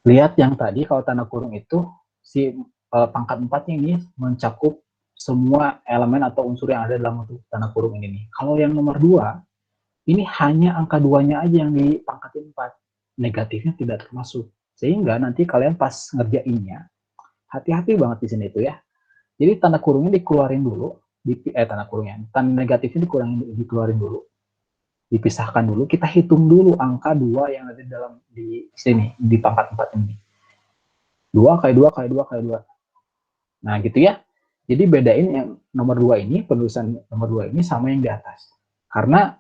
Lihat yang tadi kalau tanda kurung itu si pangkat 4-nya ini mencakup semua elemen atau unsur yang ada dalam tanda kurung ini nih. Kalau yang nomor 2 ini hanya angka 2-nya aja yang dipangkatin 4. Negatifnya tidak termasuk. Sehingga nanti kalian pas ngerjainnya, hati-hati banget di sini itu ya. Jadi tanda kurungnya dikeluarin dulu, tanda kurungnya, tanda negatifnya dikeluarin dulu, dipisahkan dulu, kita hitung dulu angka 2 yang ada di sini, di pangkat 4 ini. 2 kali 2 kali 2 kali 2. Nah gitu ya. Jadi bedain yang nomor 2 ini, penulisan nomor 2 ini sama yang di atas. Karena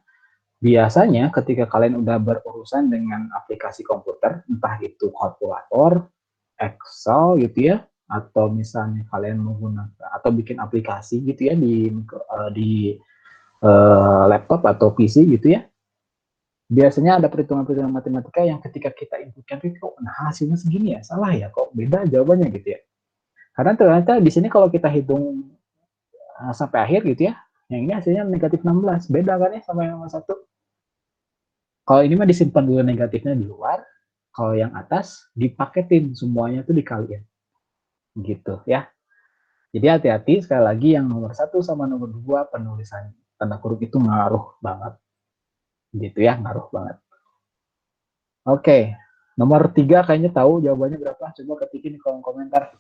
biasanya ketika kalian udah berurusan dengan aplikasi komputer, entah itu kalkulator, Excel gitu ya, atau misalnya kalian menggunakan atau bikin aplikasi gitu ya di laptop atau PC gitu ya, biasanya ada perhitungan-perhitungan matematika yang ketika kita inputkan itu kok nah hasilnya segini ya, salah ya, kok beda jawabannya gitu ya. Karena ternyata di sini kalau kita hitung sampai akhir gitu ya, yang ini hasilnya negatif 16, beda kan ya sama yang nomor 1. Kalau ini mah disimpan dulu negatifnya di luar, kalau yang atas dipaketin semuanya tuh dikaliin. Gitu ya. Jadi hati-hati sekali lagi yang nomor 1 sama nomor 2 penulisan tanda kurung itu ngaruh banget. Gitu ya, ngaruh banget. Oke, nomor 3 kayaknya tahu jawabannya berapa? Coba ketikin di kolom komentar.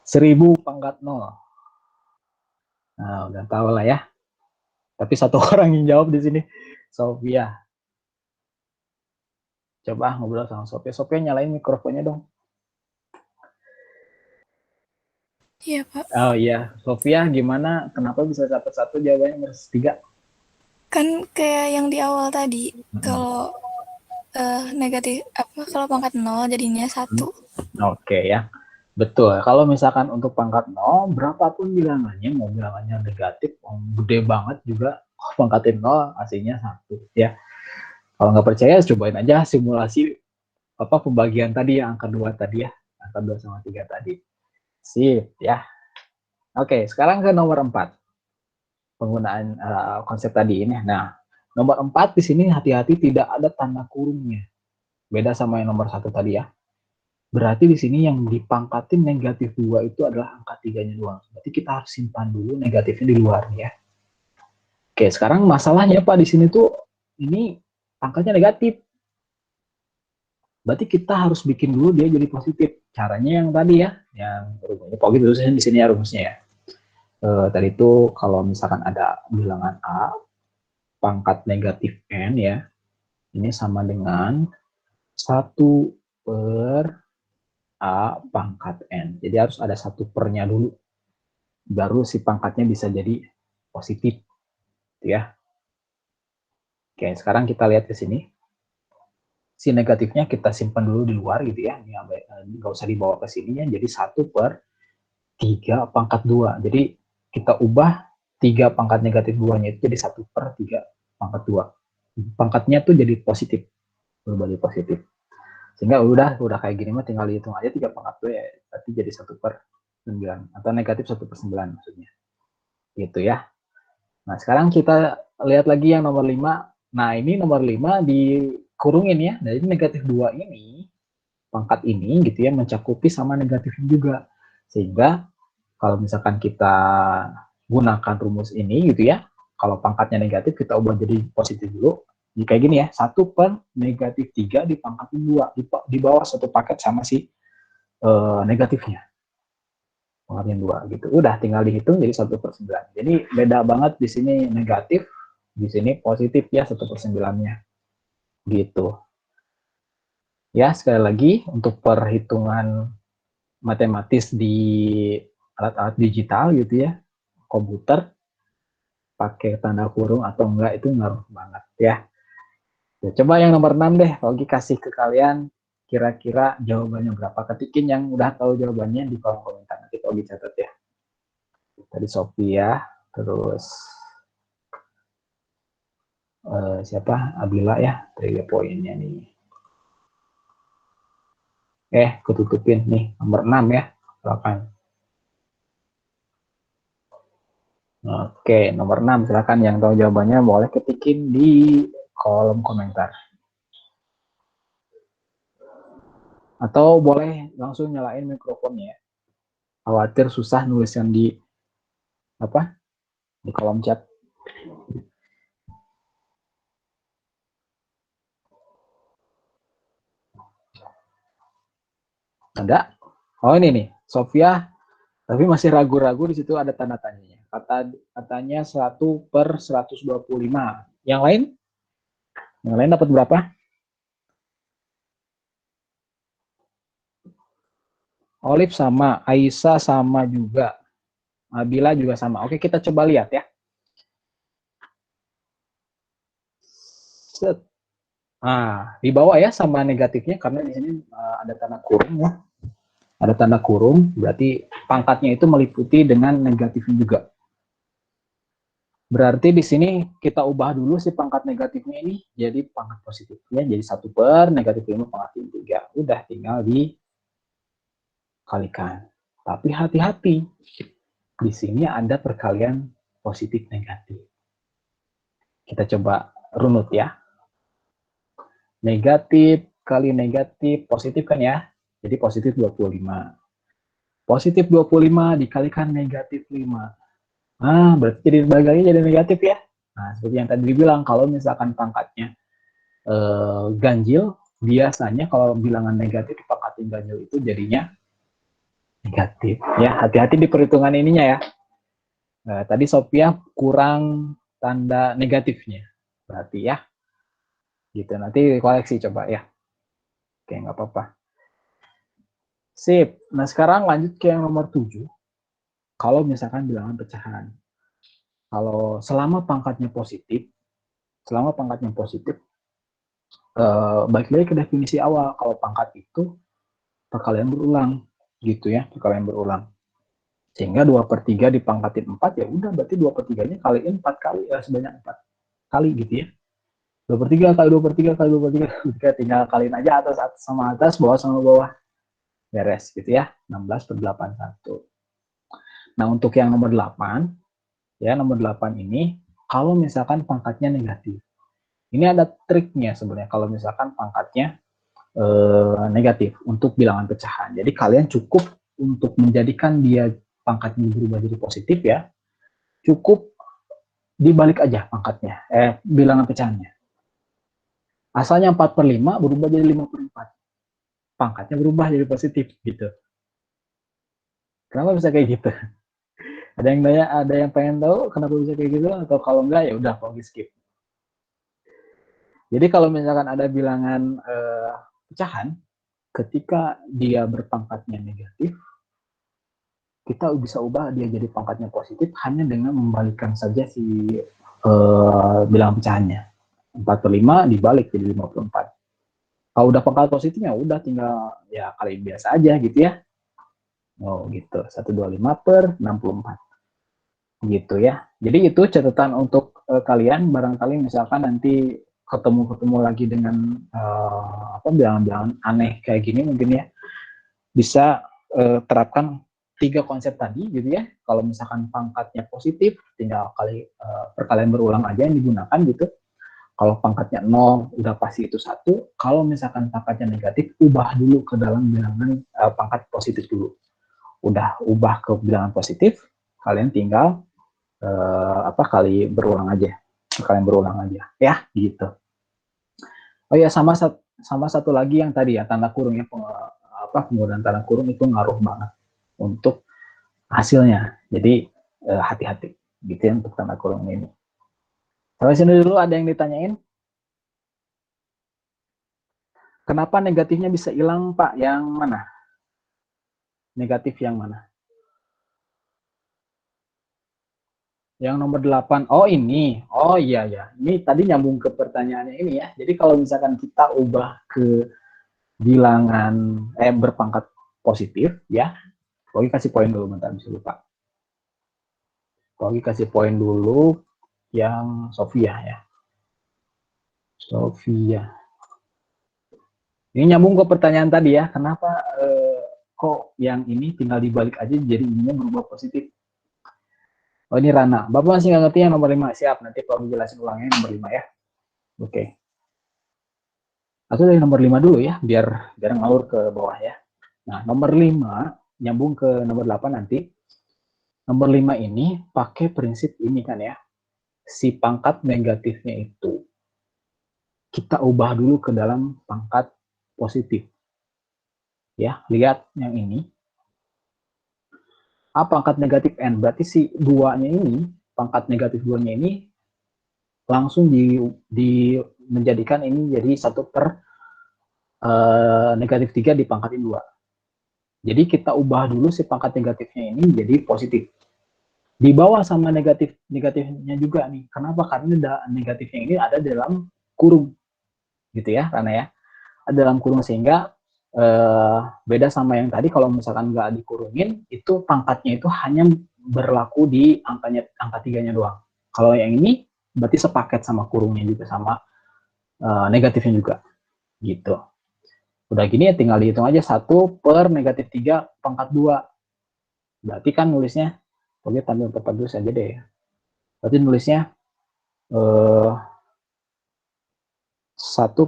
1000 pangkat 0. Nah, udah tahu lah ya. Tapi satu orang yang jawab di sini, Sofia. Coba ngobrol sama Sofia. Sofia nyalain mikrofonnya dong. Iya, Pak. Oh iya, Sofia gimana? Kenapa bisa dapat 1 jawabannya versus 3? Kan kayak yang di awal tadi, kalau negatif kalau pangkat 0 jadinya 1. Oke ya. Betul. Kalau misalkan untuk pangkat 0, berapapun bilangannya, mau bilangannya negatif, mau gede banget juga, pangkatin 0, hasilnya 1 ya. Kalau nggak percaya, cobain aja simulasi pembagian tadi yang angka 2 tadi ya. Angka 2 sama 3 tadi. Sip ya. Oke, sekarang ke nomor 4. Penggunaan konsep tadi ini. Nah, nomor 4 di sini hati-hati tidak ada tanda kurungnya. Beda sama yang nomor 1 tadi ya. Berarti di sini yang dipangkatin negatif 2 itu adalah angka 3-nya doang. Berarti kita harus simpan dulu negatifnya di luar ya. Oke, sekarang masalahnya Pak di sini tuh ini angkanya negatif. Berarti kita harus bikin dulu dia jadi positif. Caranya yang tadi ya, yang rumusnya Pogi tulisin di sini ya rumusnya ya. Tadi itu kalau misalkan ada bilangan A pangkat negatif N ya, ini sama dengan 1 per A pangkat N. Jadi harus ada 1 pernya dulu. Baru si pangkatnya bisa jadi positif. Gitu ya. Oke, sekarang kita lihat ke sini. Si negatifnya kita simpan dulu di luar gitu ya. Ini nggak usah dibawa ke sini ya. Jadi 1 per 3 pangkat 2. Jadi kita ubah 3 pangkat negatif 2-nya itu jadi 1 per 3 pangkat 2. Pangkatnya tuh jadi positif. Berubah jadi positif. Sehingga udah kayak gini mah tinggal dihitung aja 3 pangkat 2 ya. Berarti jadi 1 per 9. Atau negatif 1 per 9 maksudnya. Gitu ya. Nah, sekarang kita lihat lagi yang nomor 5. Nah, ini nomor 5 dikurungin ya. Jadi negatif 2 ini pangkat ini gitu ya mencakupi sama negatifnya juga. Sehingga kalau misalkan kita gunakan rumus ini gitu ya, kalau pangkatnya negatif kita ubah jadi positif dulu. Jadi kayak gini ya, 1/-3 dipangkatin 2, di bawah satu paket sama si negatifnya. Pangkatin 2 gitu. Udah tinggal dihitung jadi 1/9. Jadi beda banget di sini negatif, di sini positif ya 1/9-nya. Gitu. Ya, sekali lagi untuk perhitungan matematis di alat-alat digital gitu ya, komputer, pakai tanda kurung atau enggak itu ngaruh banget ya. Ya, coba yang nomor 6 deh, Ogi kasih ke kalian kira-kira jawabannya berapa. Ketikin yang udah tahu jawabannya di kolom komentar, nanti Ogi catat ya. Tadi Sophia, terus siapa? Abila ya, 3 poinnya nih. Ketutupin nih, nomor 6 ya, silakan. Oke, nomor 6, silakan yang tahu jawabannya boleh ketikin di kolom komentar. Atau boleh langsung nyalain mikrofonnya. Khawatir susah nuliskan di di kolom chat. Ada? Oh ini nih, Sofia, tapi masih ragu-ragu di situ ada tanda tanyanya. Katanya 1/125. Yang lain? Yang lain dapat berapa? Olive sama, Aisyah sama juga. Abila juga sama. Oke, kita coba lihat ya. Set. Nah, di bawah ya sama negatifnya karena di sini ada tanda kurung ya. Ada tanda kurung, berarti pangkatnya itu meliputi dengan negatifnya juga. Berarti di sini kita ubah dulu si pangkat negatifnya ini jadi pangkat positifnya jadi 1/-5 pangkat 3. Udah tinggal dikalikan. Tapi hati-hati. Di sini ada perkalian positif negatif. Kita coba runut ya. Negatif kali negatif positif kan ya. Jadi positif 25. Positif 25 dikalikan negatif 5. Nah, berarti jadi bagiannya jadi negatif ya. Nah, seperti yang tadi dibilang, kalau misalkan pangkatnya ganjil, biasanya kalau bilangan negatif dipangkatin ganjil itu jadinya negatif. Ya, hati-hati di perhitungan ininya ya. Tadi Sophia kurang tanda negatifnya. Berarti ya. Gitu, nanti koleksi coba ya. Oke, nggak apa-apa. Sip. Nah, sekarang lanjut ke yang nomor 7. Kalau misalkan bilangan pecahan. Kalau selama pangkatnya positif, balik lagi ke definisi awal. Kalau pangkat itu perkalian berulang, gitu ya, perkalian berulang. Sehingga 2/3 dipangkatin 4, ya udah berarti 2/3-nya kaliin 4 kali, sebanyak 4 kali gitu ya. 2/3 kali 2/3 kali 2/3, tinggal kaliin aja atas sama atas, bawah sama bawah. Beres gitu ya, 16/81. Nah, untuk yang nomor 8, ya nomor 8 ini, kalau misalkan pangkatnya negatif. Ini ada triknya sebenarnya kalau misalkan pangkatnya negatif untuk bilangan pecahan. Jadi kalian cukup untuk menjadikan dia pangkatnya berubah jadi positif ya, cukup dibalik aja pangkatnya, bilangan pecahannya. Asalnya 4/5 berubah jadi 5/4. Pangkatnya berubah jadi positif gitu. Kenapa bisa kayak gitu? Ada yang nanya, ada yang pengen tahu kenapa bisa kayak gitu, atau kalau enggak ya udah kalau skip. Jadi kalau misalkan ada bilangan pecahan, ketika dia berpangkatnya negatif, kita bisa ubah dia jadi pangkatnya positif hanya dengan membalikkan saja si bilangan pecahannya. 4/5 dibalik jadi 5/4. Kalau udah pangkat positifnya udah tinggal ya kaliin biasa aja gitu ya. Oh gitu, 125/64. Gitu ya. Jadi itu catatan untuk kalian, barangkali misalkan nanti ketemu lagi dengan bilangan-bilangan aneh kayak gini mungkin ya, bisa terapkan 3 konsep tadi gitu ya. Kalau misalkan pangkatnya positif, tinggal perkalian berulang aja yang digunakan gitu. Kalau pangkatnya 0, udah pasti itu 1. Kalau misalkan pangkatnya negatif, ubah dulu ke dalam bilangan pangkat positif dulu. Udah ubah ke bilangan positif, kalian tinggal kali berulang aja. Kalian berulang aja. Ya, gitu. Oh ya, sama satu lagi yang tadi ya, tanda kurung ya, penggunaan tanda kurung itu ngaruh banget untuk hasilnya. Jadi hati-hati gitu ya untuk tanda kurung ini. Sampai sini dulu, ada yang ditanyain? Kenapa negatifnya bisa hilang, Pak? Yang mana? Negatif yang mana? Yang nomor 8. Oh, ini. Oh, iya, ya. Ini tadi nyambung ke pertanyaannya ini ya. Jadi kalau misalkan kita ubah ke bilangan berpangkat positif, ya. Oke, kasih poin dulu, bentar, bisa lupa. Oke, kasih poin dulu yang Sofia ya. Sofia. Ini nyambung ke pertanyaan tadi ya. Kenapa kok yang ini tinggal dibalik aja jadi ininya berubah positif? Oh, ini Rana. Bapak masih nggak ngerti yang nomor 5. Siap, nanti kalau dijelasin ulangnya nomor 5 ya. Oke. Atau dari nomor 5 dulu ya, biar ngalur ke bawah ya. Nah, nomor 5, nyambung ke nomor 8 nanti. Nomor 5 ini pakai prinsip ini kan ya. Si pangkat negatifnya itu kita ubah dulu ke dalam pangkat positif. Ya, lihat yang ini. A pangkat negatif N, berarti si 2-nya ini, pangkat negatif 2-nya ini langsung menjadikan ini jadi 1 per negatif 3 dipangkatin 2. Jadi kita ubah dulu si pangkat negatifnya ini jadi positif. Di bawah sama negatifnya juga nih. Kenapa? Karena negatifnya ini ada dalam kurung. Gitu ya, karena ya. Ada dalam kurung sehingga beda sama yang tadi kalau misalkan nggak dikurungin, itu pangkatnya itu hanya berlaku di angka 3-nya doang. Kalau yang ini berarti sepaket sama kurungnya juga, sama negatifnya juga. Gitu. Udah gini ya tinggal dihitung aja 1 per negatif 3 pangkat 2. Berarti kan nulisnya, oke tampil tepat dulu saja deh ya. Berarti nulisnya 1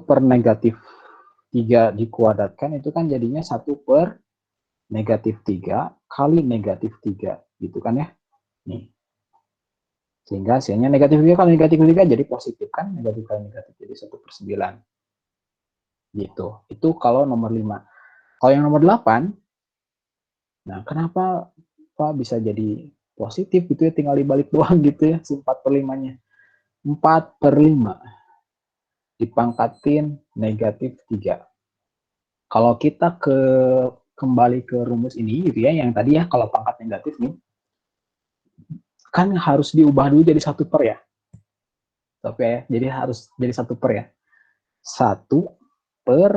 per negatif 3 dikuadratkan itu kan jadinya 1 per negatif 3 kali negatif 3 gitu kan ya. Nih. Sehingga hasilnya negatif 3 kali negatif 3 jadi positif kan, negatif kali negatif jadi 1 per 9. Gitu. Itu kalau nomor 5. Kalau yang nomor 8, nah kenapa Pak bisa jadi positif gitu ya, tinggal dibalik doang gitu ya, si 4 per 5-nya. 4 per 5 dipangkatin negatif 3. Kalau kita kembali ke rumus ini gitu ya, yang tadi ya kalau pangkat negatif nih, kan harus diubah dulu jadi 1 per ya. Oke, jadi harus jadi 1 per ya. 1 per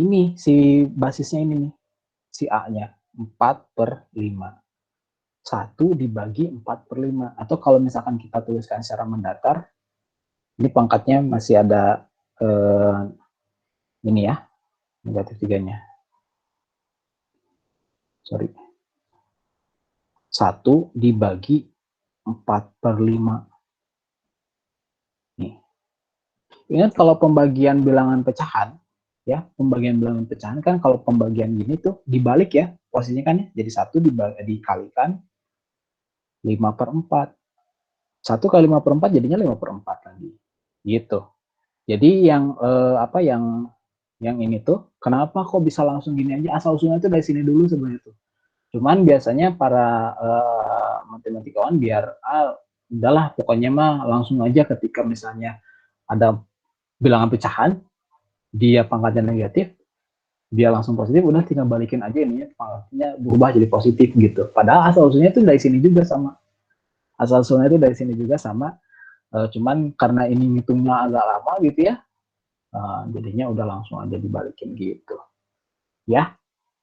ini, si basisnya ini nih, si A-nya, 4 per 5. 1 dibagi 4 per 5. Atau kalau misalkan kita tuliskan secara mendatar, ini pangkatnya masih ada ini ya, negatif 3-nya. Sorry. 1 dibagi 4 per 5. Nih. Ingat kalau pembagian bilangan pecahan, ya, pembagian bilangan pecahan kan kalau pembagian gini tuh dibalik ya, posisinya kan ya, jadi 1 dikalikan 5 per 4. 1 kali 5 per 4 jadinya 5 per 4 lagi. Gitu. Jadi yang yang ini tuh, kenapa kok bisa langsung gini aja, asal usulnya tuh dari sini dulu sebenarnya tuh. Cuman biasanya para matematikawan biar udahlah pokoknya mah langsung aja ketika misalnya ada bilangan pecahan, dia pangkatnya negatif, dia langsung positif, udah tinggal balikin aja ini pangkatnya berubah jadi positif gitu. Padahal asal usulnya itu dari sini juga sama. Asal usulnya itu dari sini juga sama. Cuman karena ini ngitungnya agak lama gitu ya, jadinya udah langsung aja dibalikin gitu. Ya,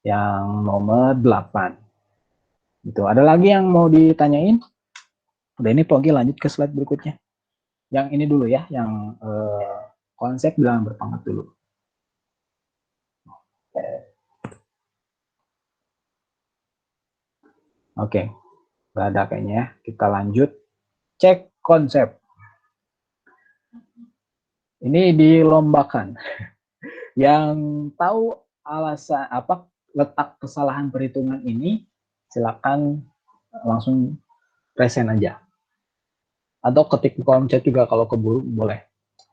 yang nomor 8. Gitu. Ada lagi yang mau ditanyain? Udah ini Pogi lanjut ke slide berikutnya. Yang ini dulu ya, yang konsep bilangan berpangkat dulu. Oke, nggak ada kayaknya ya. Kita lanjut cek konsep. Ini dilombakan. Yang tahu alasan apa letak kesalahan perhitungan ini, silakan langsung present aja. Atau ketik di kolom chat juga kalau keburu boleh.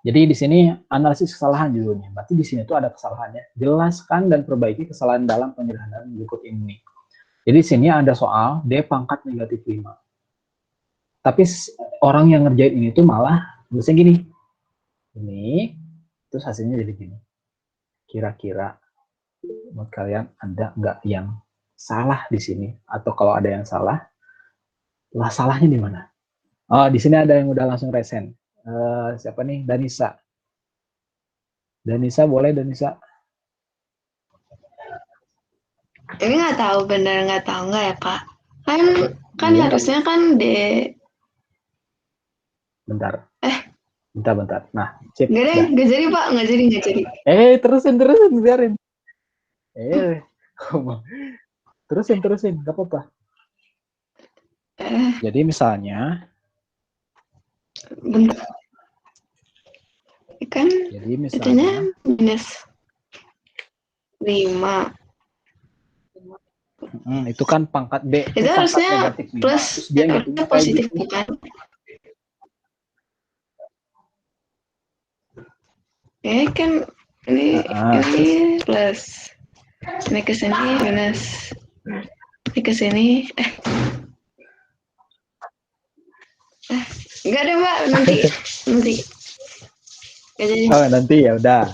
Jadi di sini analisis kesalahan judulnya. Berarti di sini tuh ada kesalahannya. Jelaskan dan perbaiki kesalahan dalam penyederhanaan berikut ini. Jadi di sini ada soal D pangkat negatif 5. Tapi orang yang ngerjain ini tuh malah tulisnya gini. Ini, terus hasilnya jadi gini. Kira-kira menurut kalian ada nggak yang salah di sini? Atau kalau ada yang salah, lah salahnya di mana? Oh, di sini ada yang udah langsung resen. Siapa nih? Danisa. Danisa boleh, Danisa? Ini nggak tahu bener nggak tahu nggak ya Kak? Kan Iya. harusnya kan D. Bentar. Bentar. Nah, sip. Nggak jadi Pak, nggak jadi. Terusin, biarin. Terusin, nggak apa-apa. Jadi misalnya, bentar. Kan jadi katanya misalnya, minus 5. itu kan pangkat B. Itu pangkat harusnya negatif 5. plus, Terus dia ngitungnya kayak positif gitu. bukan? Kan ini plus. Ini ke sini minus. Ini ke sini. Enggak deh Mbak, nanti. Nggak jadi. Oh, nanti ya udah.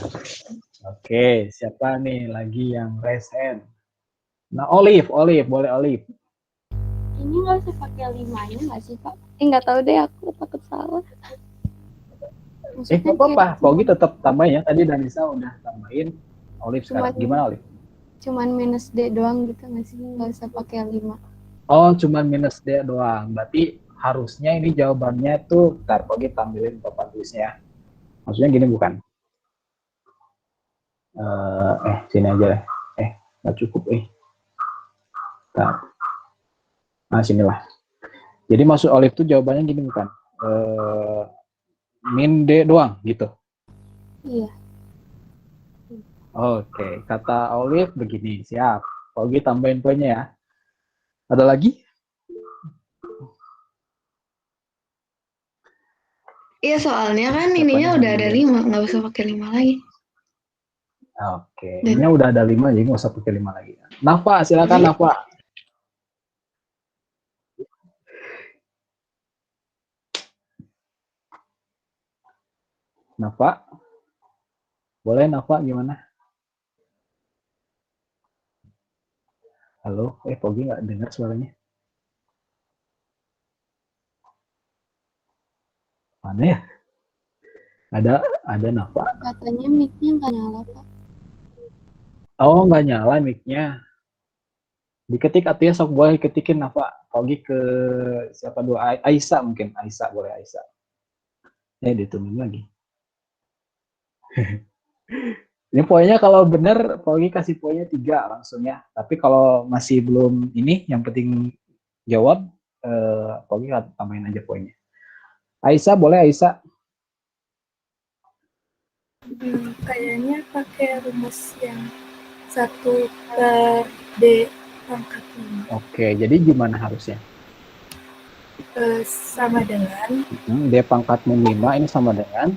Oke, siapa nih lagi yang raise hand? Nah, Olive, boleh Olive. Ini nggak usah pakai 5-nya nggak sih, Pak? Nggak tahu deh, aku takut salah. Nggak apa-apa, Pogi tetap tambahin ya. Tadi Danisa udah tambahin. Olive sekarang. Gimana Olive? Cuman minus D doang gitu nggak sih? Nggak usah pakai 5. Oh, cuman minus D doang. Berarti harusnya ini jawabannya tuh, ntar Pogi tampilin papan tulisnya. Maksudnya gini bukan? Sini aja deh. Nggak cukup Ntar. Nah, sinilah. Jadi maksud Olive tuh jawabannya gini bukan? Min D doang gitu. Iya. Oke, kata Olive begini, siap. Pogi tambahin poinnya ya. Ada lagi? Iya soalnya kan ininya udah ada 5, nggak usah pakai 5 lagi. Oke, ini udah ada 5, jadi nggak usah pakai 5 lagi. Nafa, silakan Nafa. Nafa, boleh Nafa gimana? Halo, Pogi nggak dengar suaranya. Mana ya? Ada Nafa. Katanya mic-nya nggak nyala, Pak. Oh, nggak nyala mic-nya. Diketik artinya sok boleh ketikin Nafa. Pogi ke siapa dulu? Aisyah mungkin. Aisyah boleh Aisyah. Ditungguin lagi. Ini poinnya kalau benar, Pogi kasih poinnya 3 langsung ya. Tapi kalau masih belum ini, yang penting jawab, Pogi tambahin aja poinnya. Aisyah, boleh Aisyah? Kayaknya pakai rumus yang 1/D pangkat 5. Oke, jadi gimana harusnya? Sama dengan D pangkat 5 ini sama dengan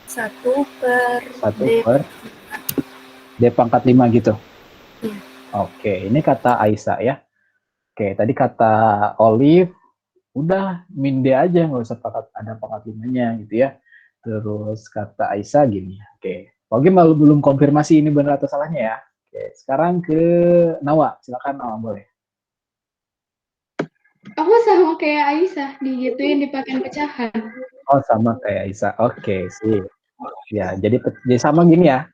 1/D. D pangkat 5 gitu? Iya. Oke, ini kata Aisyah ya. Oke, tadi kata Olive, udah min D aja, nggak usah ada pangkat 5-nya gitu ya. Terus kata Aisyah gini, oke. Pogi belum konfirmasi ini benar atau salahnya ya. Oke, sekarang ke Nawa, silakan Nawa, boleh. Aku sama kayak Aisyah, digituin dipakai pecahan. Oh, sama kayak Aisyah. Oke, sip. Ya, jadi sama gini ya.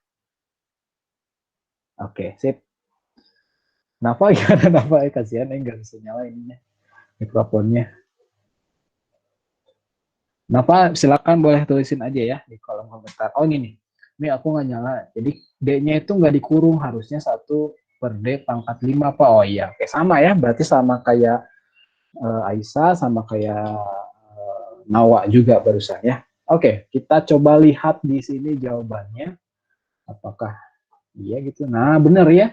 Oke, sip. Nafa gimana Nafa? Kasihan nggak bisa nyala ininya, mikrofonnya. Nafa, silakan boleh tulisin aja ya di kolom komentar. Oh ini nih, ini aku nggak nyala. Jadi D-nya itu nggak dikurung, harusnya 1/D pangkat 5 Pak. Oh iya, oke sama ya. Berarti sama kayak Aisyah, sama kayak Nawa juga barusan ya. Oke, kita coba lihat di sini jawabannya. Apakah iya gitu? Nah, benar ya.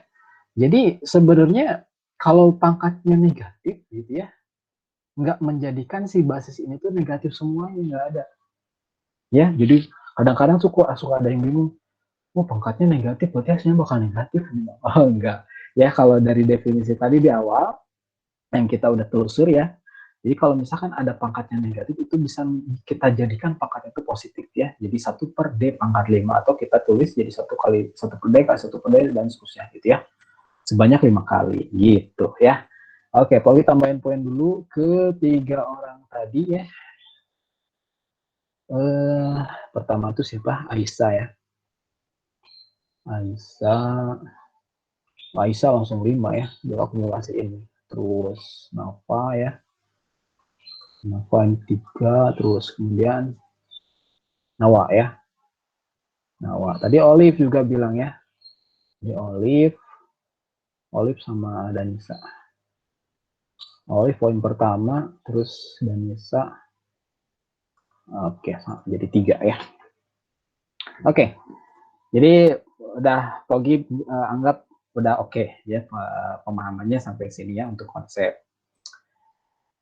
Jadi sebenarnya kalau pangkatnya negatif gitu ya, nggak menjadikan si basis ini tuh negatif semuanya, nggak ada. Ya, jadi kadang-kadang suka ada yang bingung. Oh, pangkatnya negatif, berarti hasilnya bakal negatif. Oh, enggak. Ya, kalau dari definisi tadi di awal, yang kita udah telusur ya, jadi kalau misalkan ada pangkatnya negatif, itu bisa kita jadikan pangkatnya itu positif ya. Jadi 1/D pangkat 5, atau kita tulis jadi 1 per D kali 1/D, dan seterusnya gitu ya. Sebanyak 5 kali gitu ya. Oke, Pauli tambahin poin dulu ke 3 orang tadi ya. Pertama itu siapa? Aisyah ya. Aisyah langsung 5 ya, dia akumulasi ini. Terus Nafa ya, Nafa 3, terus kemudian Nawa ya. Nawa. Tadi Olive juga bilang ya. Ini Olive sama Danisa. Olive poin pertama, terus Danisa. Oke, jadi 3 ya. Oke, jadi udah Pogi anggap udah oke ya pemahamannya sampai sini ya untuk konsep.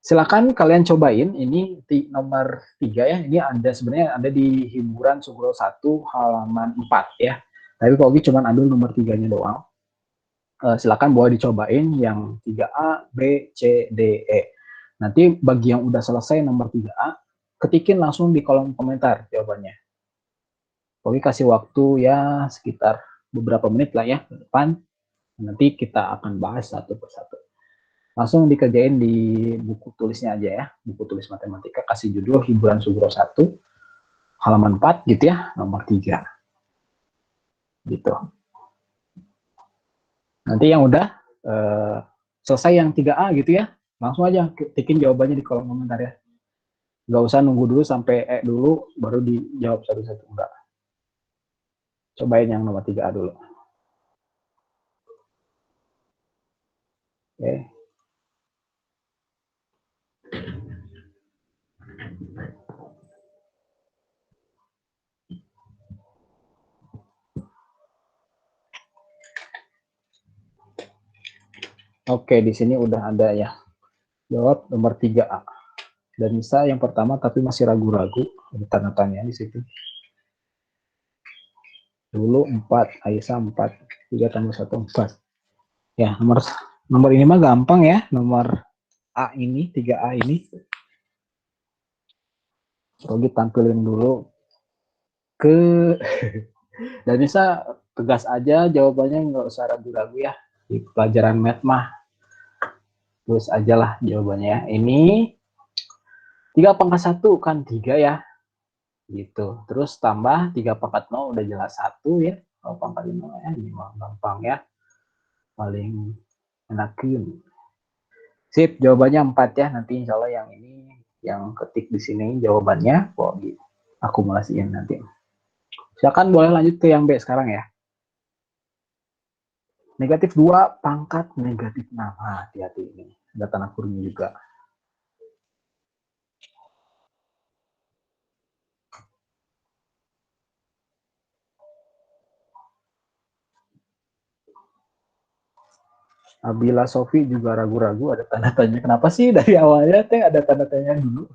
Silakan kalian cobain ini di nomor 3 ya. Ini ada sebenarnya ada di Hiburan Sugro 1 halaman 4 ya. Tapi Pogi cuma ambil nomor 3-nya doang. Silakan boleh dicobain yang 3A, B, C, D, E. Nanti bagi yang udah selesai nomor 3A, ketikin langsung di kolom komentar jawabannya. Pogi kasih waktu ya sekitar beberapa menit lah ya ke depan. Nanti kita akan bahas satu persatu. Langsung dikerjain di buku tulisnya aja ya. Buku tulis matematika kasih judul Hiburan Sugro 1 halaman 4 gitu ya, nomor 3. Gitu. Nanti yang udah selesai yang 3A gitu ya, langsung aja ketikin jawabannya di kolom komentar ya. Nggak usah nunggu dulu sampai dulu baru dijawab satu-satu, enggak. Cobain yang nomor 3A dulu. Oke. Oke, di sini udah ada ya. Jawab nomor 3A. Dan Nisa yang pertama tapi masih ragu-ragu, ada tanda tanya di situ. Dulu 4, Aisyah 4, 3 tambah 1 4. Ya, nomor ini mah gampang ya, nomor A ini, 3A ini. Rogi tampilin dulu ke dan Nisa tegas aja jawabannya, nggak usah ragu-ragu ya. Di pelajaran math mah terus aja lah jawabannya ya. Ini 3/1 kan 3 ya. Gitu. Terus tambah 3/0 udah jelas 1 ya. Kalau pangkat 5 ya, ini mah gampang ya. Paling enakin. Sip, jawabannya 4 ya. Nanti insya Allah yang ini, yang ketik di sini jawabannya, kok diakumulasiin nanti. Silakan boleh lanjut ke yang B sekarang ya. Negatif 2 pangkat negatif 6. Hati-hati ini. Ada tanda kurungnya juga. Abila Sofi juga ragu-ragu, ada tanda tanya. Kenapa sih dari awalnya teh ada tanda tanya dulu?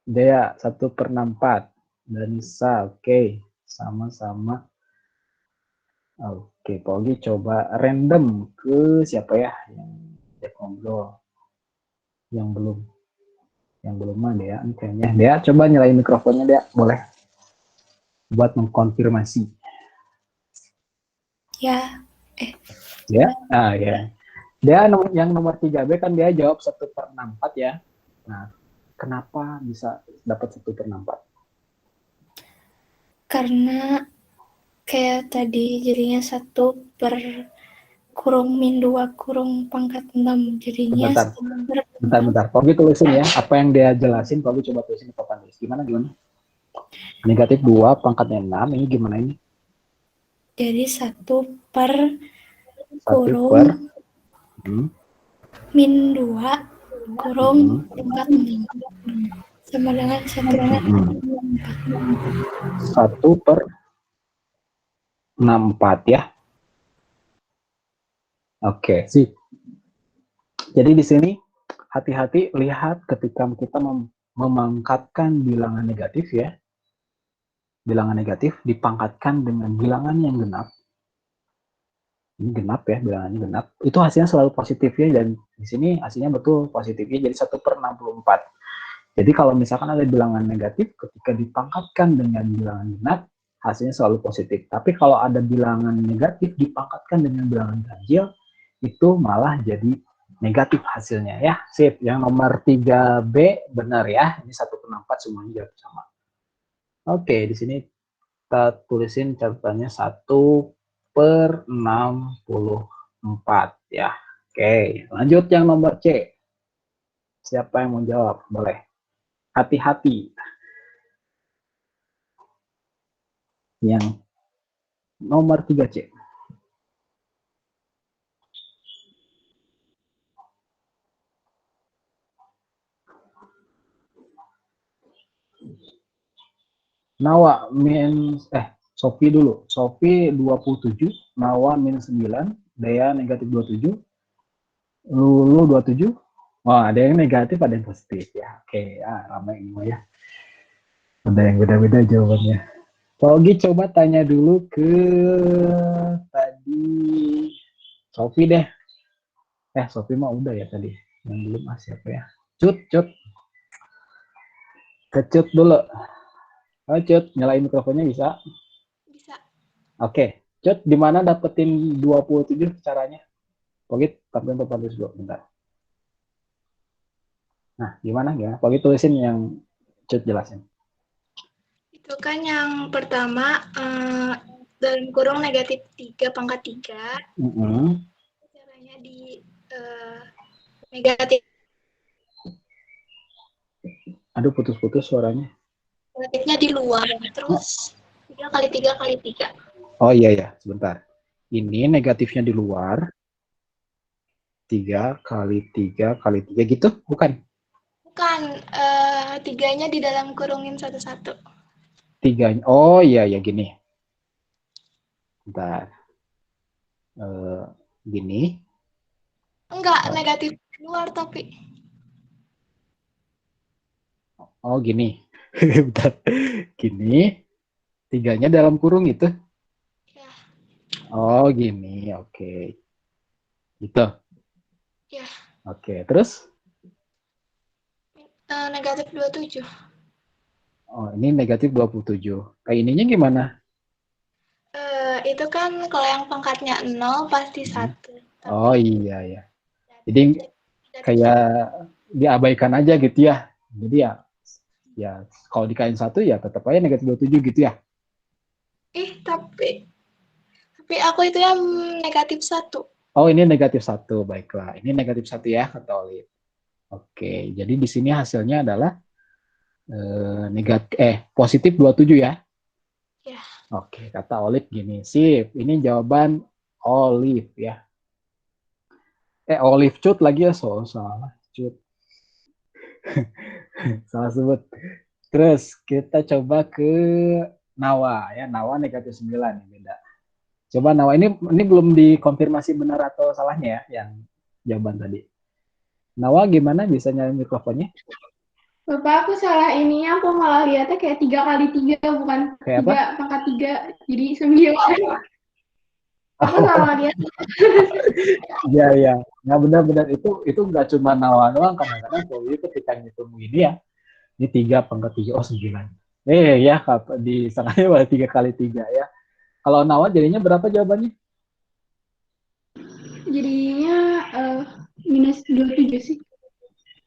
Dea 1/64. Danisa oke. Sama-sama. Oke, Pogi coba random ke siapa ya yang cek ngobrol. Yang belum mah Dea kayaknya. Dea coba nyalain mikrofonnya Dea, boleh? Buat mengkonfirmasi. Ya, Ya, ya. Dia yang nomor 3B kan dia jawab 1/64 ya. Nah, kenapa bisa dapat 1/64? karena kayak tadi jadinya 1/-2 jadinya Bentar. Pogi tulisin ya. Apa yang dia jelasin, Pogi coba tulisin di papan tulis. Gimana? Negatif 2 pangkatnya 6, ini gimana ini? jadi 1/, 1 kurung per hmm, min 2 kurung pangkat 6 sama dengan 1 per 64 ya. Oke, sih. Jadi di sini hati-hati lihat ketika kita memangkatkan bilangan negatif ya. Bilangan negatif dipangkatkan dengan bilangan yang genap. Ini genap ya, bilangannya genap. Itu hasilnya selalu positif ya, dan di sini hasilnya betul positifnya jadi 1 per 64. Jadi kalau misalkan ada bilangan negatif, ketika dipangkatkan dengan bilangan genap, hasilnya selalu positif. Tapi kalau ada bilangan negatif dipangkatkan dengan bilangan ganjil, itu malah jadi negatif hasilnya ya. Sip, yang nomor 3B benar ya. Ini 1 per 64 semuanya jawab sama. Oke, di sini kita tulisin catatannya 1 per 64 ya. Oke, lanjut yang nomor C. Siapa yang mau jawab? Boleh. Hati-hati. Yang nomor 3C. Nawa Sofi dulu. Sofi 27, Nawa minus 9, Dea negatif 27, Lulu 27. Wah, ada yang negatif, ada yang positif ya. Oke, ramai ini ya. Ada yang beda-beda jawabannya. Pogi coba tanya dulu ke tadi Sofi deh. Sofi mah udah ya tadi. Yang belum siapa ya? Cut. Kecut dulu. Oh, Cut, nyalain mikrofonnya bisa? bisa. Oke, Cut, di mana dapetin 27 caranya? Pogi tampilin depan dulu, bentar. Nah, gimana? Pogi tulisin yang Cut jelasin. Itu kan yang pertama dalam kurung negatif 3 pangkat 3. Caranya di negatif. Aduh, putus-putus suaranya. Negatifnya di luar, terus 3 kali 3 kali 3. Oh iya, sebentar. Ini negatifnya di luar. 3 kali 3 kali 3 gitu, bukan? Bukan, 3-nya di dalam kurungin satu-satu. 3, oh iya, gini. Bentar. Gini. Enggak, negatif di luar tapi. Oh, gini. Bentar. Gini. 3-nya dalam kurung itu. Ya. Oh, gini. Oke. Gitu. Ya. Oke, terus? Negatif 27. Oh, ini negatif 27. Kayak ininya gimana? Itu kan kalau yang pangkatnya 0 pasti 1. Oh iya. Jadi kayak diabaikan aja gitu ya. Jadi ya kalau dikain 1 ya tetap aja negatif 27 gitu ya. Tapi aku itu yang negatif 1. Oh, ini negatif 1, baiklah. Ini negatif 1 ya, kata Olip. Oke, jadi di sini hasilnya adalah positif 27 ya. Ya. Oke, kata Olip gini. Sip, ini jawaban Olip ya. Olip Cut lagi ya, salah Cut. Salah sebut. Terus kita coba ke Nawa ya. Nawa negatif 9 ya, beda. Coba Nawa, ini belum dikonfirmasi benar atau salahnya ya yang jawaban tadi. Nawa gimana, bisa nyalain mikrofonnya? Bapak, aku salah ininya, aku malah lihatnya kayak 3 kali 3, bukan Kayak 3 pangkat 3, jadi 9. Aku salah lihat. Iya. Nah, benar-benar itu nggak cuma Nawa doang, kadang-kadang Powi ketika ngitung ini ya, ini 3 pangkat 3, 9. Ya, di sananya malah 3 kali 3 ya. Kalau Nawa jadinya berapa jawabannya? Jadinya minus 27 sih.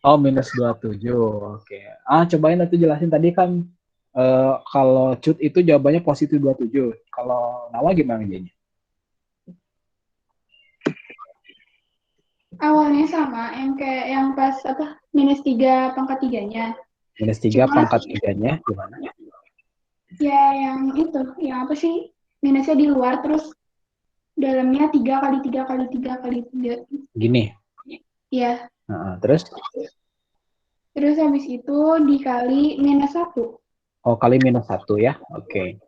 Oh, minus 27. Oke. Cobain nanti jelasin tadi kan kalau Cut itu jawabannya positif 27. Kalau Nawa gimana jadinya? Awalnya sama, yang kayak yang pas minus 3 pangkat 3-nya. Minus 3 pangkat 3-nya gimana? Ya, yang itu, yang apa sih? Minusnya di luar, terus dalamnya 3 kali 3 kali 3 kali 3. Gini. Ya, Terus? terus habis itu dikali -1. Oh, kali -1 ya. Oke.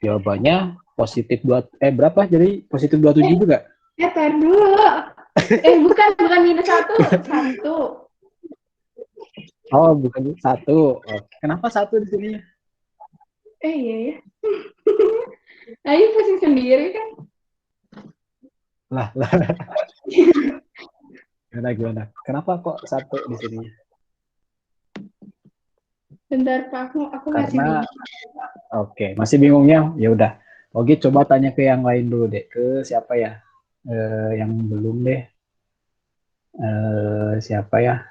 Jawabannya positif 2, berapa? Jadi positif 27 juga? Tar dulu. Bukan -1. 1. Oh, bukan 1. Oke. Kenapa 1 di sini? Iya ya. Ayo pusing sendiri kan. Lah. Gimana? Kenapa kok 1 di sini? Bentar Pak, aku masih Karena bingung. oke, masih bingungnya? Ya udah. Oke, coba tanya ke yang lain dulu deh. Ke siapa ya? Yang belum deh. Siapa ya?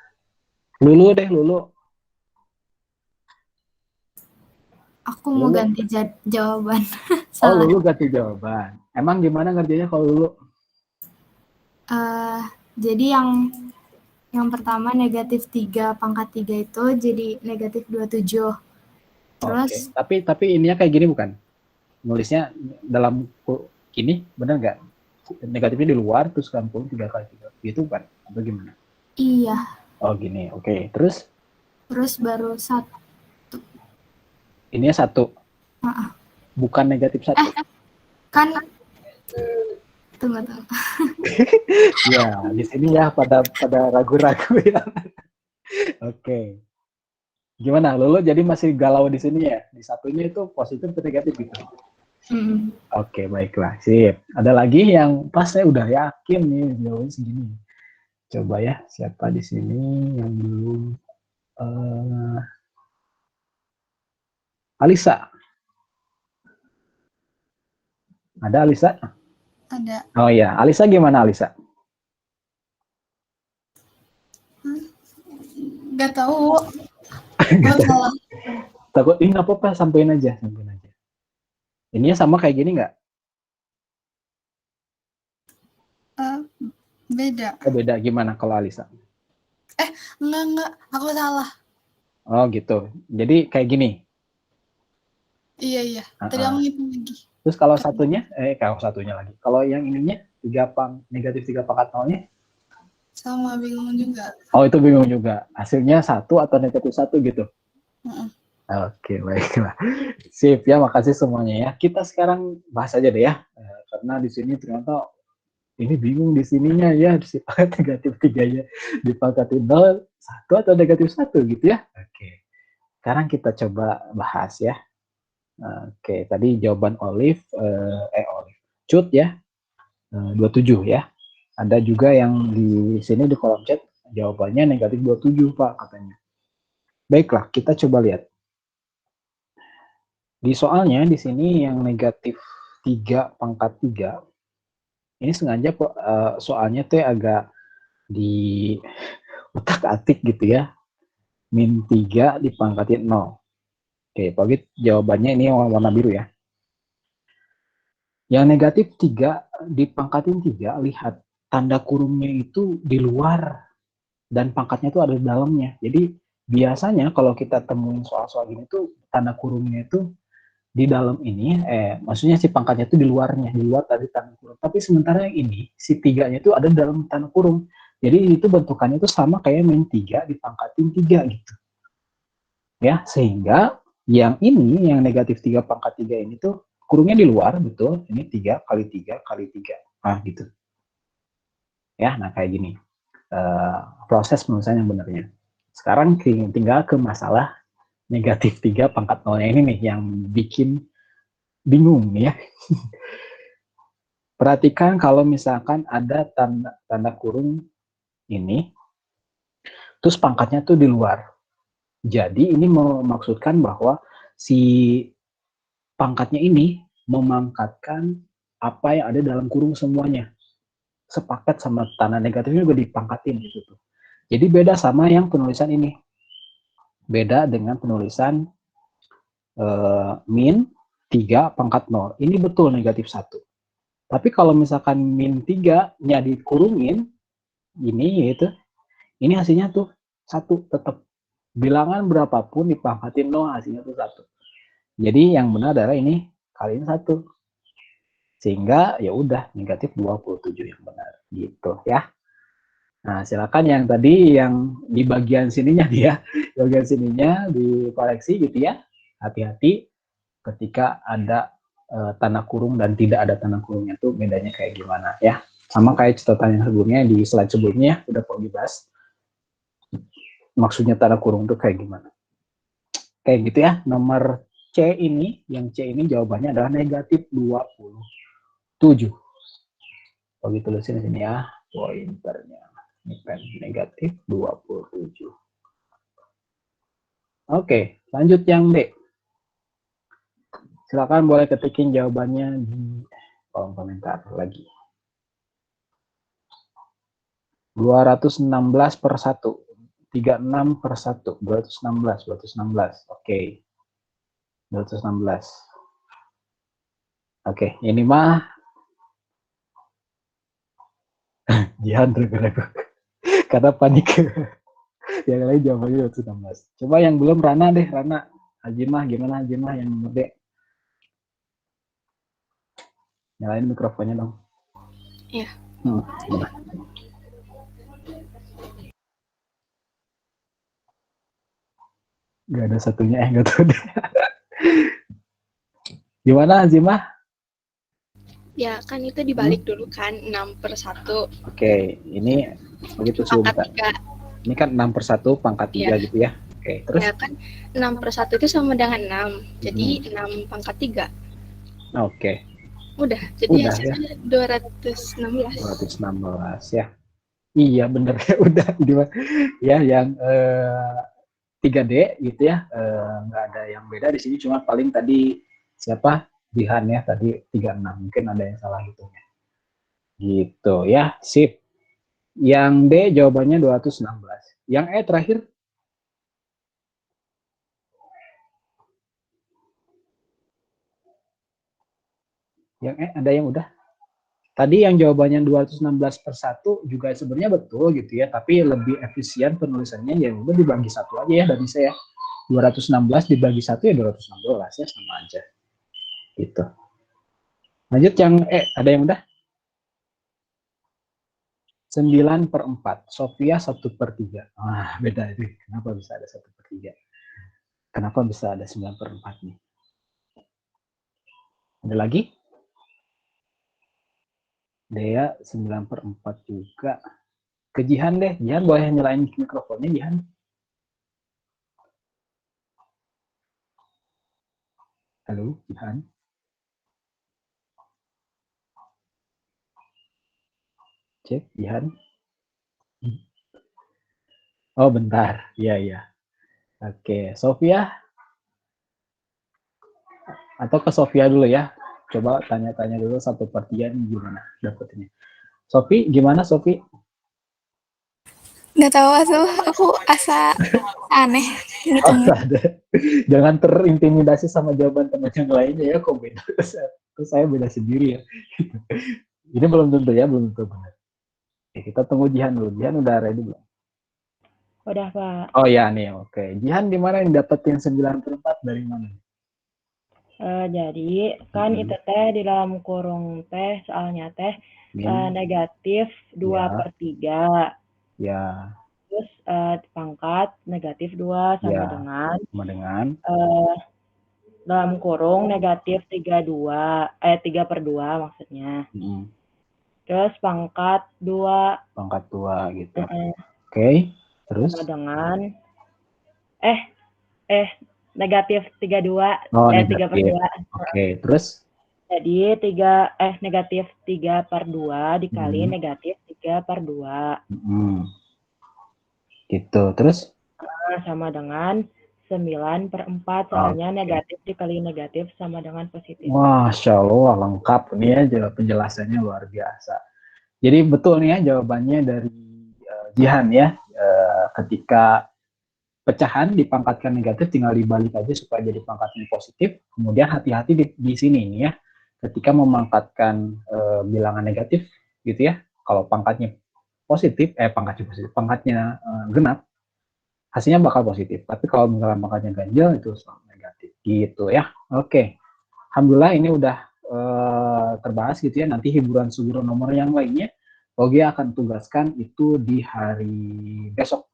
Lulu deh, Lulu. Aku mau Lulu. ganti jawaban. Oh, Salah. Lulu ganti jawaban. Emang gimana ngerjainnya kalau Lulu? Jadi yang pertama negatif 3 pangkat 3 itu jadi negatif 27. Terus Tapi ininya kayak gini bukan? Nulisnya dalam ini benar nggak? Negatifnya di luar terus kan 3 kali 3 gitu kan? Atau gimana? iya. Oh gini, oke. Terus Baru 1. ininya 1. Bukan negatif 1. Kan tunggu. Ya, di sini ya pada ragu-ragu ya. Oke. Gimana? Lulu jadi masih galau di sini ya? Di satunya itu positif atau negatif gitu? Oke, baiklah. Sip. Ada lagi yang pas saya udah yakin nih jawabannya segini. Coba ya, siapa di sini yang belum? Alisa. Ada Alisa? Ada. Oh iya, Alisa gimana Alisa? Gak tahu. Takut ini nggak apa-apa, sampein aja. Ininya sama kayak gini nggak? Beda. Oh, beda gimana kalau Alisa? Enggak, aku salah. Oh gitu. Jadi kayak gini. Iya. Tadi aku ngitung lagi. Terus kalau satunya, lagi. Kalau yang ininya negatif 3 pangkat 0-nya? Sama, bingung juga. Oh itu bingung juga. Hasilnya 1 atau negatif 1 gitu? Oke, baiklah. Sip ya, makasih semuanya ya. Kita sekarang bahas aja deh ya. Karena di sini ternyata ini bingung di sininya ya, di pangkat negatif 3-nya dipangkatin 0, 1 atau negatif 1 gitu ya. Oke. Sekarang kita coba bahas ya. Oke, tadi jawaban Olive, Cut ya, 27 ya. Ada juga yang di sini di kolom chat jawabannya negatif 27 Pak katanya. Baiklah, kita coba lihat. Di soalnya di sini yang negatif 3 pangkat 3, ini sengaja soalnya tuh agak di utak-atik gitu ya. -3 dipangkatin 0. Oke, Pak jawabannya ini warna biru ya. Yang negatif 3 dipangkatin 3, lihat tanda kurungnya itu di luar dan pangkatnya itu ada di dalamnya. Jadi biasanya kalau kita temuin soal-soal gini tuh tanda kurungnya itu di dalam ini, maksudnya si pangkatnya itu di luar tadi tanda kurung. Tapi sementara yang ini si 3-nya itu ada di dalam tanda kurung. Jadi itu bentukannya itu sama kayak -3 dipangkatin 3 gitu. Ya, sehingga yang ini yang negatif 3 pangkat 3 ini tuh kurungnya di luar, betul. Ini 3 kali 3 kali 3. Nah, gitu. Ya, nah kayak gini. Proses penulisan yang benarnya. Sekarang tinggal ke masalah negatif 3 pangkat 0 ini nih yang bikin bingung ya. Perhatikan kalau misalkan ada tanda kurung ini, terus pangkatnya tuh di luar. Jadi ini memaksudkan bahwa si pangkatnya ini memangkatkan apa yang ada dalam kurung semuanya. Sepakat sama tanda negatifnya juga dipangkatin gitu. Jadi beda sama yang penulisan ini. Beda dengan penulisan -3 pangkat 0. Ini betul negatif 1. Tapi kalau misalkan -3-nya dikurungin, ini yaitu, ini hasilnya tuh 1 tetap. Bilangan berapapun dipangkatin 0, hasilnya tuh 1. Jadi yang benar adalah ini kaliin 1. Sehingga ya udah negatif 27 yang benar gitu ya. Nah, silakan yang tadi yang di bagian sininya dia, bagian sininya dikoreksi gitu ya. Hati-hati ketika ada tanda kurung dan tidak ada tanda kurungnya tuh bedanya kayak gimana ya. Sama kayak catatan yang sebelumnya di slide sebelumnya udah kok dibahas. Maksudnya tanda kurung tuh kayak gimana. Kayak gitu ya. Nomor C ini, yang C ini jawabannya adalah negatif 27. Oh gitu tulisin sini ya, pointernya. Ini pen negatif 27. Oke, lanjut yang D. Silakan boleh ketikin jawabannya di kolom komentar lagi. 216 per 1. 36 per 1. 216. Oke. 216. Oke, ini mah Jihan ragu-ragu. Karena panik. Yang lain jawabannya 216. Coba yang belum Rana deh, Rana. Hajimah, gimana Hajimah yang nomor D? Nyalain mikrofonnya dong. Iya. Gimana? Gak ada satunya, gak tahu deh. Gimana Hajimah? Ya, kan itu dibalik dulu kan, 6 per 1. Oke, ini begitu Pangkat 3. Ini kan 6 per 1 pangkat 3 Ya. gitu ya. Oke, terus? Ya kan, 6 per 1 itu sama dengan 6. Jadi 6 pangkat 3. Oke, Udah, jadi Udah, hasilnya 216. 216 ya. Iya bener ya, udah. Ya, yang 3D gitu ya. Nggak ada yang beda di sini, cuma paling tadi siapa? Jihan ya, tadi 36. Mungkin ada yang salah hitungnya. Gitu ya, sip. Yang D jawabannya 216. Yang E terakhir? Yang E ada yang udah? Tadi yang jawabannya 216 per 1 juga sebenarnya betul gitu ya, tapi lebih efisien penulisannya ya udah dibagi 1 aja ya dari saya. 216 dibagi 1 ya 216 ya, sama aja. Gitu. Lanjut yang E, ada yang udah? 9 per 4. Sofia 1 per 3. Ah, beda itu. Kenapa bisa ada 1 per 3? Kenapa bisa ada 9 per 4 nih? Ada lagi? Dea 9 per 4 juga. Ke Jihan deh. Jihan boleh nyalain mikrofonnya, Jihan. Halo, Jihan. Cek, Jihan. Oh, bentar. Iya, iya. Oke, Sofia. Atau ke Sofia dulu ya. Coba tanya-tanya dulu 1 per 3 nih gimana dapetnya. Sofi, gimana Sofi? Nggak tahu tuh, aku asa aneh Oh, ngitungnya. ada. Jangan terintimidasi sama jawaban teman yang lainnya ya, kok beda. Terus saya beda sendiri ya. Ini belum tentu ya, belum tentu benar. Oke, kita tunggu Jihan dulu. Jihan udah ready belum? Udah, Pak. Oh ya nih, oke. Jihan di mana yang dapetin 9 per 4 dari mana? Jadi kan itu teh di dalam kurung teh soalnya teh negatif 2 Ya. per 3. Ya, Terus pangkat negatif 2 sama Ya. dengan sama dengan dalam kurung negatif 3 per 2 maksudnya. Terus pangkat 2 pangkat 2 gitu. Oke, terus? sama dengan negatif 32 Oh, 3 per negatif. 2. Oke, terus? Jadi negatif 3 per 2 dikali negatif 3 per 2. Gitu, terus? Sama dengan 9 per 4, soalnya negatif dikali negatif sama dengan positif. Masya Allah, lengkap nih ya, penjelasannya luar biasa. Jadi betul nih ya jawabannya dari Jihan ya, ketika pecahan dipangkatkan negatif tinggal dibalik aja supaya jadi pangkatnya positif. Kemudian hati-hati di sini nih ya, ketika memangkatkan bilangan negatif gitu ya, kalau pangkatnya positif, pangkatnya genap, hasilnya bakal positif. Tapi kalau misalnya pangkatnya ganjil itu selalu negatif gitu ya. Oke, alhamdulillah ini udah terbahas gitu ya. Nanti hiburan nomor yang lainnya Ogi akan tugaskan itu di hari besok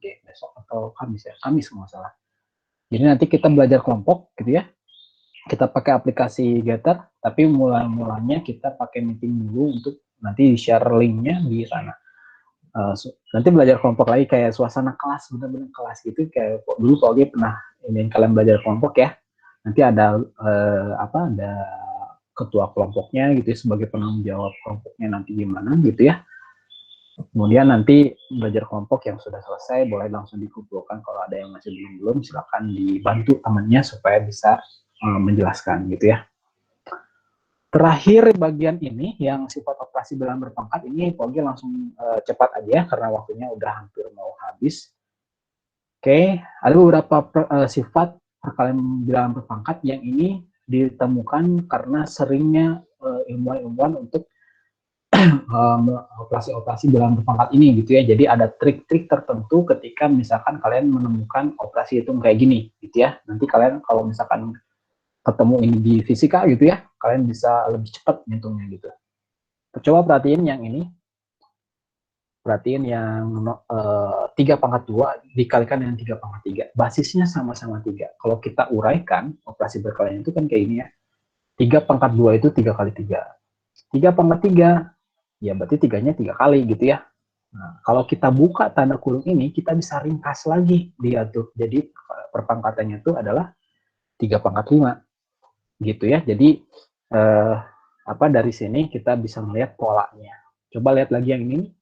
atau Kamis ya, Kamis kalau nggak salah. Jadi nanti kita belajar kelompok gitu ya. Kita pakai aplikasi Gather, tapi mulanya kita pakai meeting dulu untuk nanti share linknya di sana. Nanti belajar kelompok lagi kayak suasana kelas, benar-benar kelas gitu. Kayak dulu Pak Ogi pernah ingin kalian belajar kelompok ya. Nanti ada ada ketua kelompoknya gitu ya, sebagai penanggung jawab kelompoknya nanti gimana gitu ya. Kemudian nanti belajar kelompok yang sudah selesai boleh langsung dikumpulkan. Kalau ada yang masih belum silakan dibantu temannya supaya bisa menjelaskan gitu ya. Terakhir bagian ini yang sifat operasi bilangan berpangkat ini Pogi langsung cepat aja karena waktunya udah hampir mau habis. Oke, ada beberapa sifat perkalian bilangan berpangkat yang ini ditemukan karena seringnya ilmuwan-ilmuwan untuk operasi-operasi bilangan berpangkat ini gitu ya. Jadi ada trik-trik tertentu ketika misalkan kalian menemukan operasi hitung kayak gini gitu ya. Nanti kalian kalau misalkan ketemu ini di fisika gitu ya, kalian bisa lebih cepat ngitungnya gitu. Coba perhatiin yang ini. Perhatiin yang 3 pangkat 2 dikalikan dengan 3 pangkat 3. Basisnya sama-sama 3. Kalau kita uraikan operasi perkalian itu kan kayak ini ya. 3 pangkat 2 itu 3 kali 3. 3 pangkat 3 ya berarti 3-nya 3 kali gitu ya. Nah, kalau kita buka tanda kurung ini, kita bisa ringkas lagi dia tuh. Jadi perpangkatannya itu adalah 3 pangkat 5 gitu ya. Jadi dari sini kita bisa melihat polanya. Coba lihat lagi yang ini,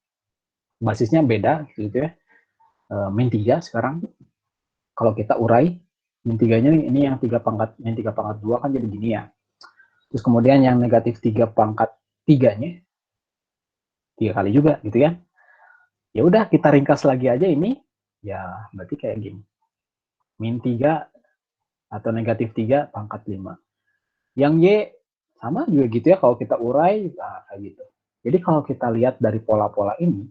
basisnya beda gitu ya. Min 3 sekarang. Kalau kita urai, min 3-nya ini yang 3 pangkat 2 kan jadi gini ya. Terus kemudian yang negatif 3 pangkat 3-nya 3 kali juga gitu ya. Ya udah kita ringkas lagi aja ini, ya berarti kayak gini. Min 3 atau negatif 3 pangkat 5. Yang Y sama juga gitu ya, kalau kita urai, nah, kayak gitu. Jadi kalau kita lihat dari pola-pola ini,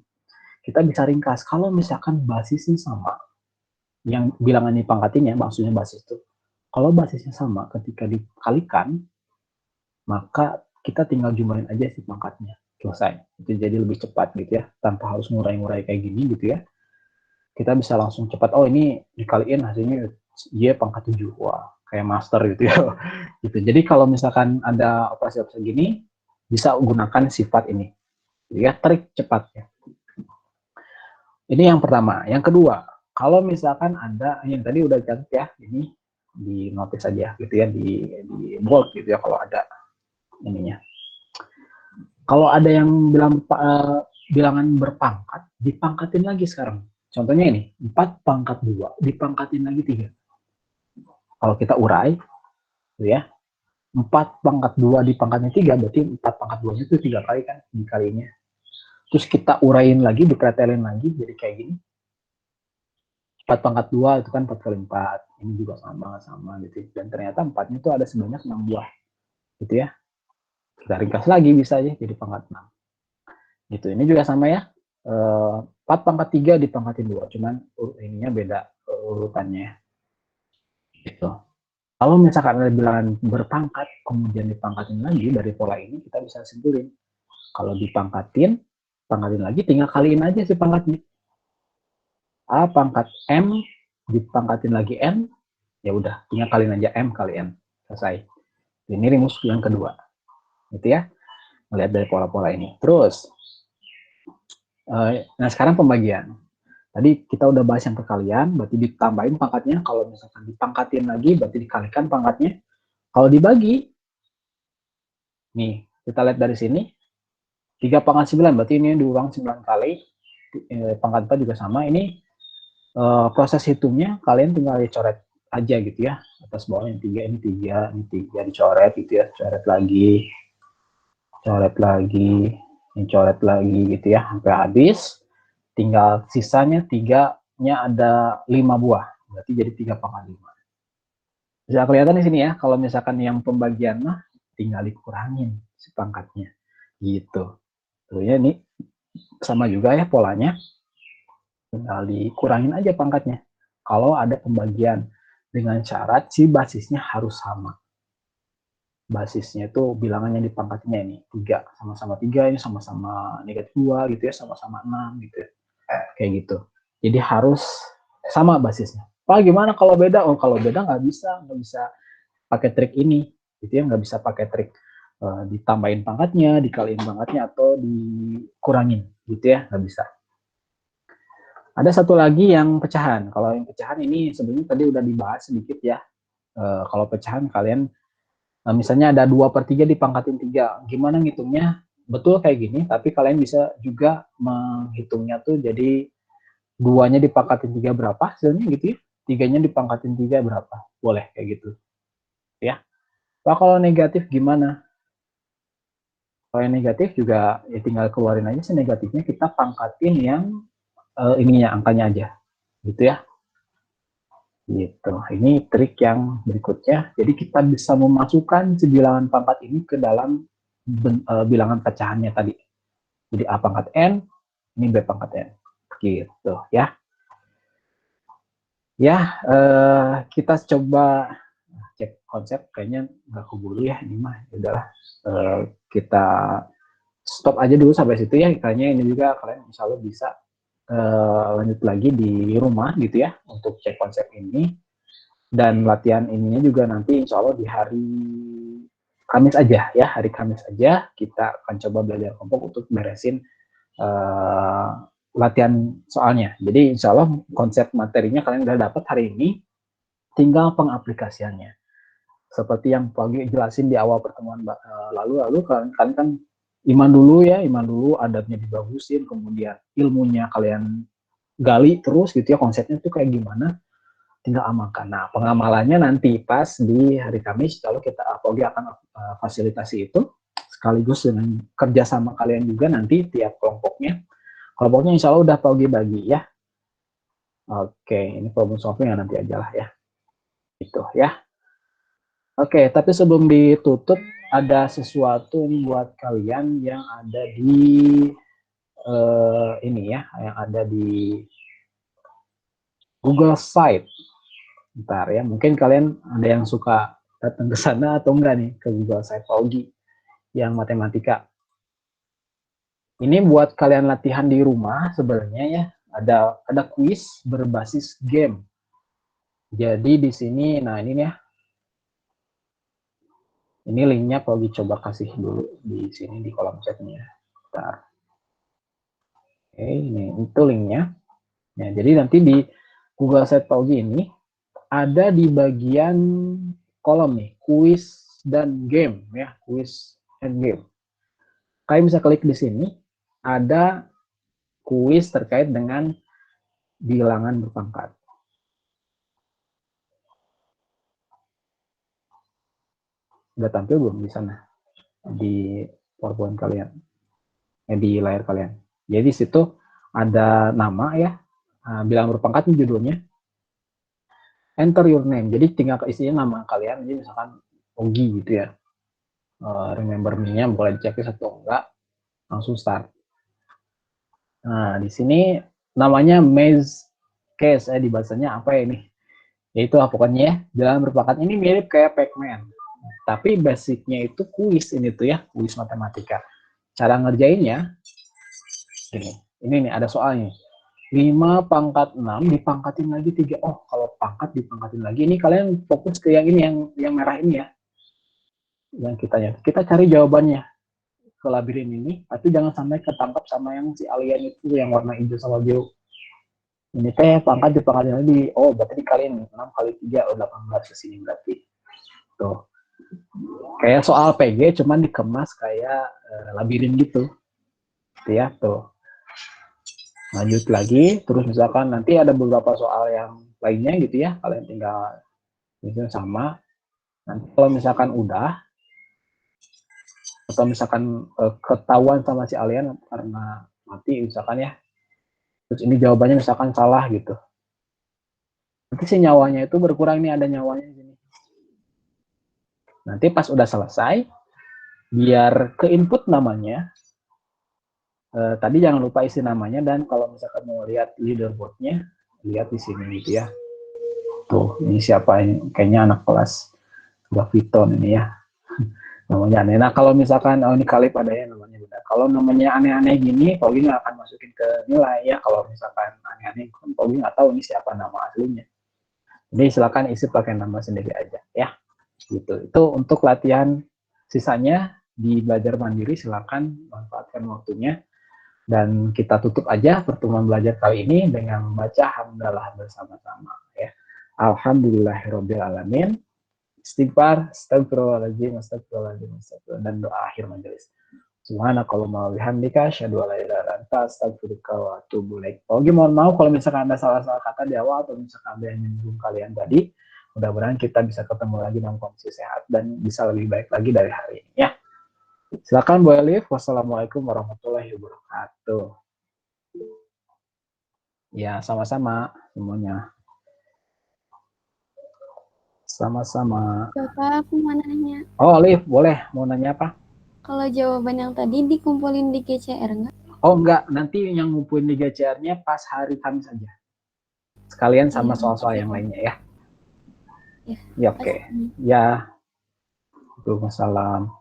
kita bisa ringkas. Kalau misalkan basisnya sama, yang bilangan dipangkatin ya, maksudnya basis itu. Kalau basisnya sama, ketika dikalikan, maka kita tinggal jumlahin aja si pangkatnya. Selesai. Itu jadi lebih cepat gitu ya, tanpa harus ngurai-ngurai kayak gini gitu ya. Kita bisa langsung cepat, oh ini dikaliin hasilnya Y pangkat 7. Wah, kayak master gitu ya. Gitu. Jadi kalau misalkan ada operasi-operasi gini, bisa gunakan sifat ini. Ya, trik cepatnya. Ini yang pertama. Yang kedua, kalau misalkan ada, yang tadi udah catat ya, ini di notice aja gitu ya, di bold gitu ya kalau ada ininya. Kalau ada yang bilangan berpangkat, dipangkatin lagi sekarang. Contohnya ini, 4 pangkat 2, dipangkatin lagi 3. Kalau kita urai, ya, 4 pangkat 2 dipangkatnya 3, berarti 4 pangkat 2-nya itu 3 kali kan, dikalinya. Terus kita urain lagi, dipretelin lagi, jadi kayak gini. 4 pangkat 2 itu kan 4 kali 4. Ini juga sama gitu. Dan ternyata 4-nya itu ada sebanyak 6 buah. Gitu ya. Kita ringkas lagi bisa aja jadi pangkat 6. Gitu. Ini juga sama ya. 4 pangkat 3 dipangkatin 2. Cuman ininya beda urutannya. Gitu. Kalau misalkan ada bilangan berpangkat, kemudian dipangkatin lagi dari pola ini, kita bisa simpulin. Kalau dipangkatin lagi, tinggal kaliin aja si pangkatnya. A pangkat M, dipangkatin lagi N, ya udah, tinggal kaliin aja M kali N. Selesai. Ini rumus yang kedua. Gitu ya. Melihat dari pola-pola ini. Terus, nah sekarang pembagian. Tadi kita udah bahas yang perkalian, berarti ditambahin pangkatnya. Kalau misalkan dipangkatin lagi, berarti dikalikan pangkatnya. Kalau dibagi, nih, kita lihat dari sini, 3 pangkat 9, berarti ini diulang 9 kali. Pangkat 4 juga sama. Ini proses hitungnya, kalian tinggal dicoret aja gitu ya. Atas bawah yang 3, ini 3 dicoret gitu ya. Coret lagi, coret lagi gitu ya, sampai habis. Tinggal sisanya 3-nya ada 5 buah, berarti jadi 3 pangkat 5. Bisa kelihatan di sini ya, kalau misalkan yang pembagian mah tinggal dikurangin si pangkatnya, gitu. Tentunya ini sama juga ya polanya, tinggal dikurangin aja pangkatnya. Kalau ada pembagian dengan syarat si basisnya harus sama. basisnya itu bilangannya dipangkatinnya ini 3, sama-sama 3, ini sama-sama negatif 2 gitu ya, sama-sama 6 gitu ya. Kayak gitu. Jadi harus sama basisnya. Pak, gimana kalau beda? Oh, kalau beda nggak bisa pakai trik ini, gitu ya, nggak bisa pakai trik ditambahin pangkatnya, dikaliin pangkatnya, atau dikurangin, gitu ya, nggak bisa. Ada satu lagi yang pecahan. Kalau yang pecahan ini sebenarnya tadi udah dibahas sedikit ya. Kalau pecahan kalian, misalnya ada 2/3 dipangkatin 3, gimana ngitungnya? Betul kayak gini, tapi kalian bisa juga menghitungnya tuh jadi 2-nya dipangkatin 3 berapa hasilnya gitu ya, 3-nya dipangkatin 3 berapa, boleh kayak gitu ya. Pak, kalau negatif gimana? Kalau yang negatif juga ya tinggal keluarin aja sih negatifnya, kita pangkatin yang ininya, angkanya aja gitu ya. Gitu. Ini trik yang berikutnya. Jadi kita bisa memasukkan si bilangan pangkat ini ke dalam bilangan pecahannya tadi. Jadi A pangkat N, ini B pangkat N. Gitu ya. Ya, kita coba cek konsep, kayaknya nggak keburu ya ini mah. Udahlah, kita stop aja dulu sampai situ ya. Kayaknya ini juga kalian insya Allah bisa lanjut lagi di rumah gitu ya, untuk cek konsep ini. Dan latihan ininya juga nanti insya Allah di hari Kamis aja ya, hari Kamis aja kita akan coba belajar kelompok untuk beresin latihan soalnya. Jadi insya Allah konsep materinya kalian udah dapat hari ini, tinggal pengaplikasiannya. Seperti yang pagi jelasin di awal pertemuan lalu kalian kan iman dulu ya, iman dulu, adabnya dibagusin, kemudian ilmunya kalian gali terus gitu ya, konsepnya itu kayak gimana, tinggal amalkan. Nah, pengamalannya nanti pas di hari Kamis, kalau kita Apologi akan fasilitasi itu, sekaligus dengan kerjasama kalian juga nanti tiap kelompoknya insya Allah udah Apologi bagi ya. Oke, ini problem solving nanti aja lah ya. Itu ya. Oke, tapi sebelum ditutup, ada sesuatu nih buat kalian yang ada di ini ya, yang ada di Google Site. Bentar ya, mungkin kalian ada yang suka datang ke sana atau enggak nih ke Google Site Apologi yang matematika. Ini buat kalian latihan di rumah sebenarnya ya, ada kuis berbasis game. Jadi di sini, nah ini ya. Ini linknya Apologi coba kasih dulu di sini di kolom chatnya. Bentar. Oke, ini itu linknya. Nah, jadi nanti di Google Site Apologi ini ada di bagian kolom nih, kuis dan game ya, kuis and game. Kalian bisa klik di sini, ada kuis terkait dengan bilangan berpangkat. Udah tampil belum di sana? Di PowerPoint kalian? Di layar kalian. Jadi situ ada nama ya, bilangan berpangkat ini judulnya. Enter your name. Jadi tinggal isinya nama kalian, jadi misalkan Ogi gitu ya. Remember me-nya boleh dicek atau enggak, langsung start. Nah, di sini namanya maze case, di bahasanya apa ya ini? Ya itulah pokoknya ya, bilangan berpangkat ini mirip kayak Pac-Man. Tapi basicnya itu kuis ini tuh ya, kuis matematika. Cara ngerjainnya, ini nih ada soalnya. 5 pangkat 6 dipangkatin lagi 3. Oh, kalau pangkat dipangkatin lagi, ini kalian fokus ke yang ini, yang merah ini ya. Yang kita cari jawabannya ke labirin ini, tapi jangan sampai ketangkap sama yang si alien itu yang warna hijau sama biru. Ini teh pangkat dipangkatin lagi. Oh, berarti dikaliin 6 kali 3, 18 ke sini berarti. Tuh. Kayak soal PG cuman dikemas kayak labirin gitu. Gitu ya, tuh. Lanjut lagi, terus misalkan nanti ada beberapa soal yang lainnya gitu ya, kalian tinggal misalnya sama. Nanti kalau misalkan udah, atau misalkan ketahuan sama si alien karena mati misalkan ya, terus ini jawabannya misalkan salah gitu, nanti si nyawanya itu berkurang, nih ada nyawanya gini. Nanti pas udah selesai, biar ke input namanya, tadi jangan lupa isi namanya, dan kalau misalkan mau lihat leaderboardnya, lihat di sini gitu ya. Tuh, ini siapa ini? Kayaknya anak kelas Baviton ini ya. Namanya aneh. Nah, kalau misalkan ini Kalib ada ya namanya benar. Kalau namanya aneh-aneh gini, Pogi nggak akan masukin ke nilai ya. Kalau misalkan aneh-aneh, Pogi nggak tahu ini siapa nama aslinya. Jadi silakan isi pakai nama sendiri aja ya. Gitu. Itu untuk latihan. Sisanya di belajar mandiri silakan manfaatkan waktunya. Dan kita tutup aja pertemuan belajar kali ini dengan membaca hamdalah bersama-sama ya. Alhamdulillahirabbil alamin. Istighfar, astagfirullahaladzim, astagfirullahaladzim, astagfirullah, dan doa akhir majelis. Subhanakallahumma wa bihamdika, asyhadu an la ilaha illa anta, astaghfiruka wa atubu ilaik. Oke, mohon maaf kalau misalkan ada salah-salah kata di awal atau misalkan ada yang menyinggung kalian tadi. Mudah-mudahan kita bisa ketemu lagi dalam kondisi sehat dan bisa lebih baik lagi dari hari ini ya. Silakan Bu Elif. Wassalamualaikum warahmatullahi wabarakatuh. Ya, sama-sama semuanya. Sama-sama. Bapak, aku mau nanya. Oh, Alif, boleh. Mau nanya apa? Kalau jawaban yang tadi dikumpulin di GCR nggak? Oh, enggak. Nanti yang ngumpulin di GCR-nya pas hari Kamis aja. Sekalian sama soal-soal yang lainnya ya. Ya. Ya, oke. Ya. Waalaikumsalam.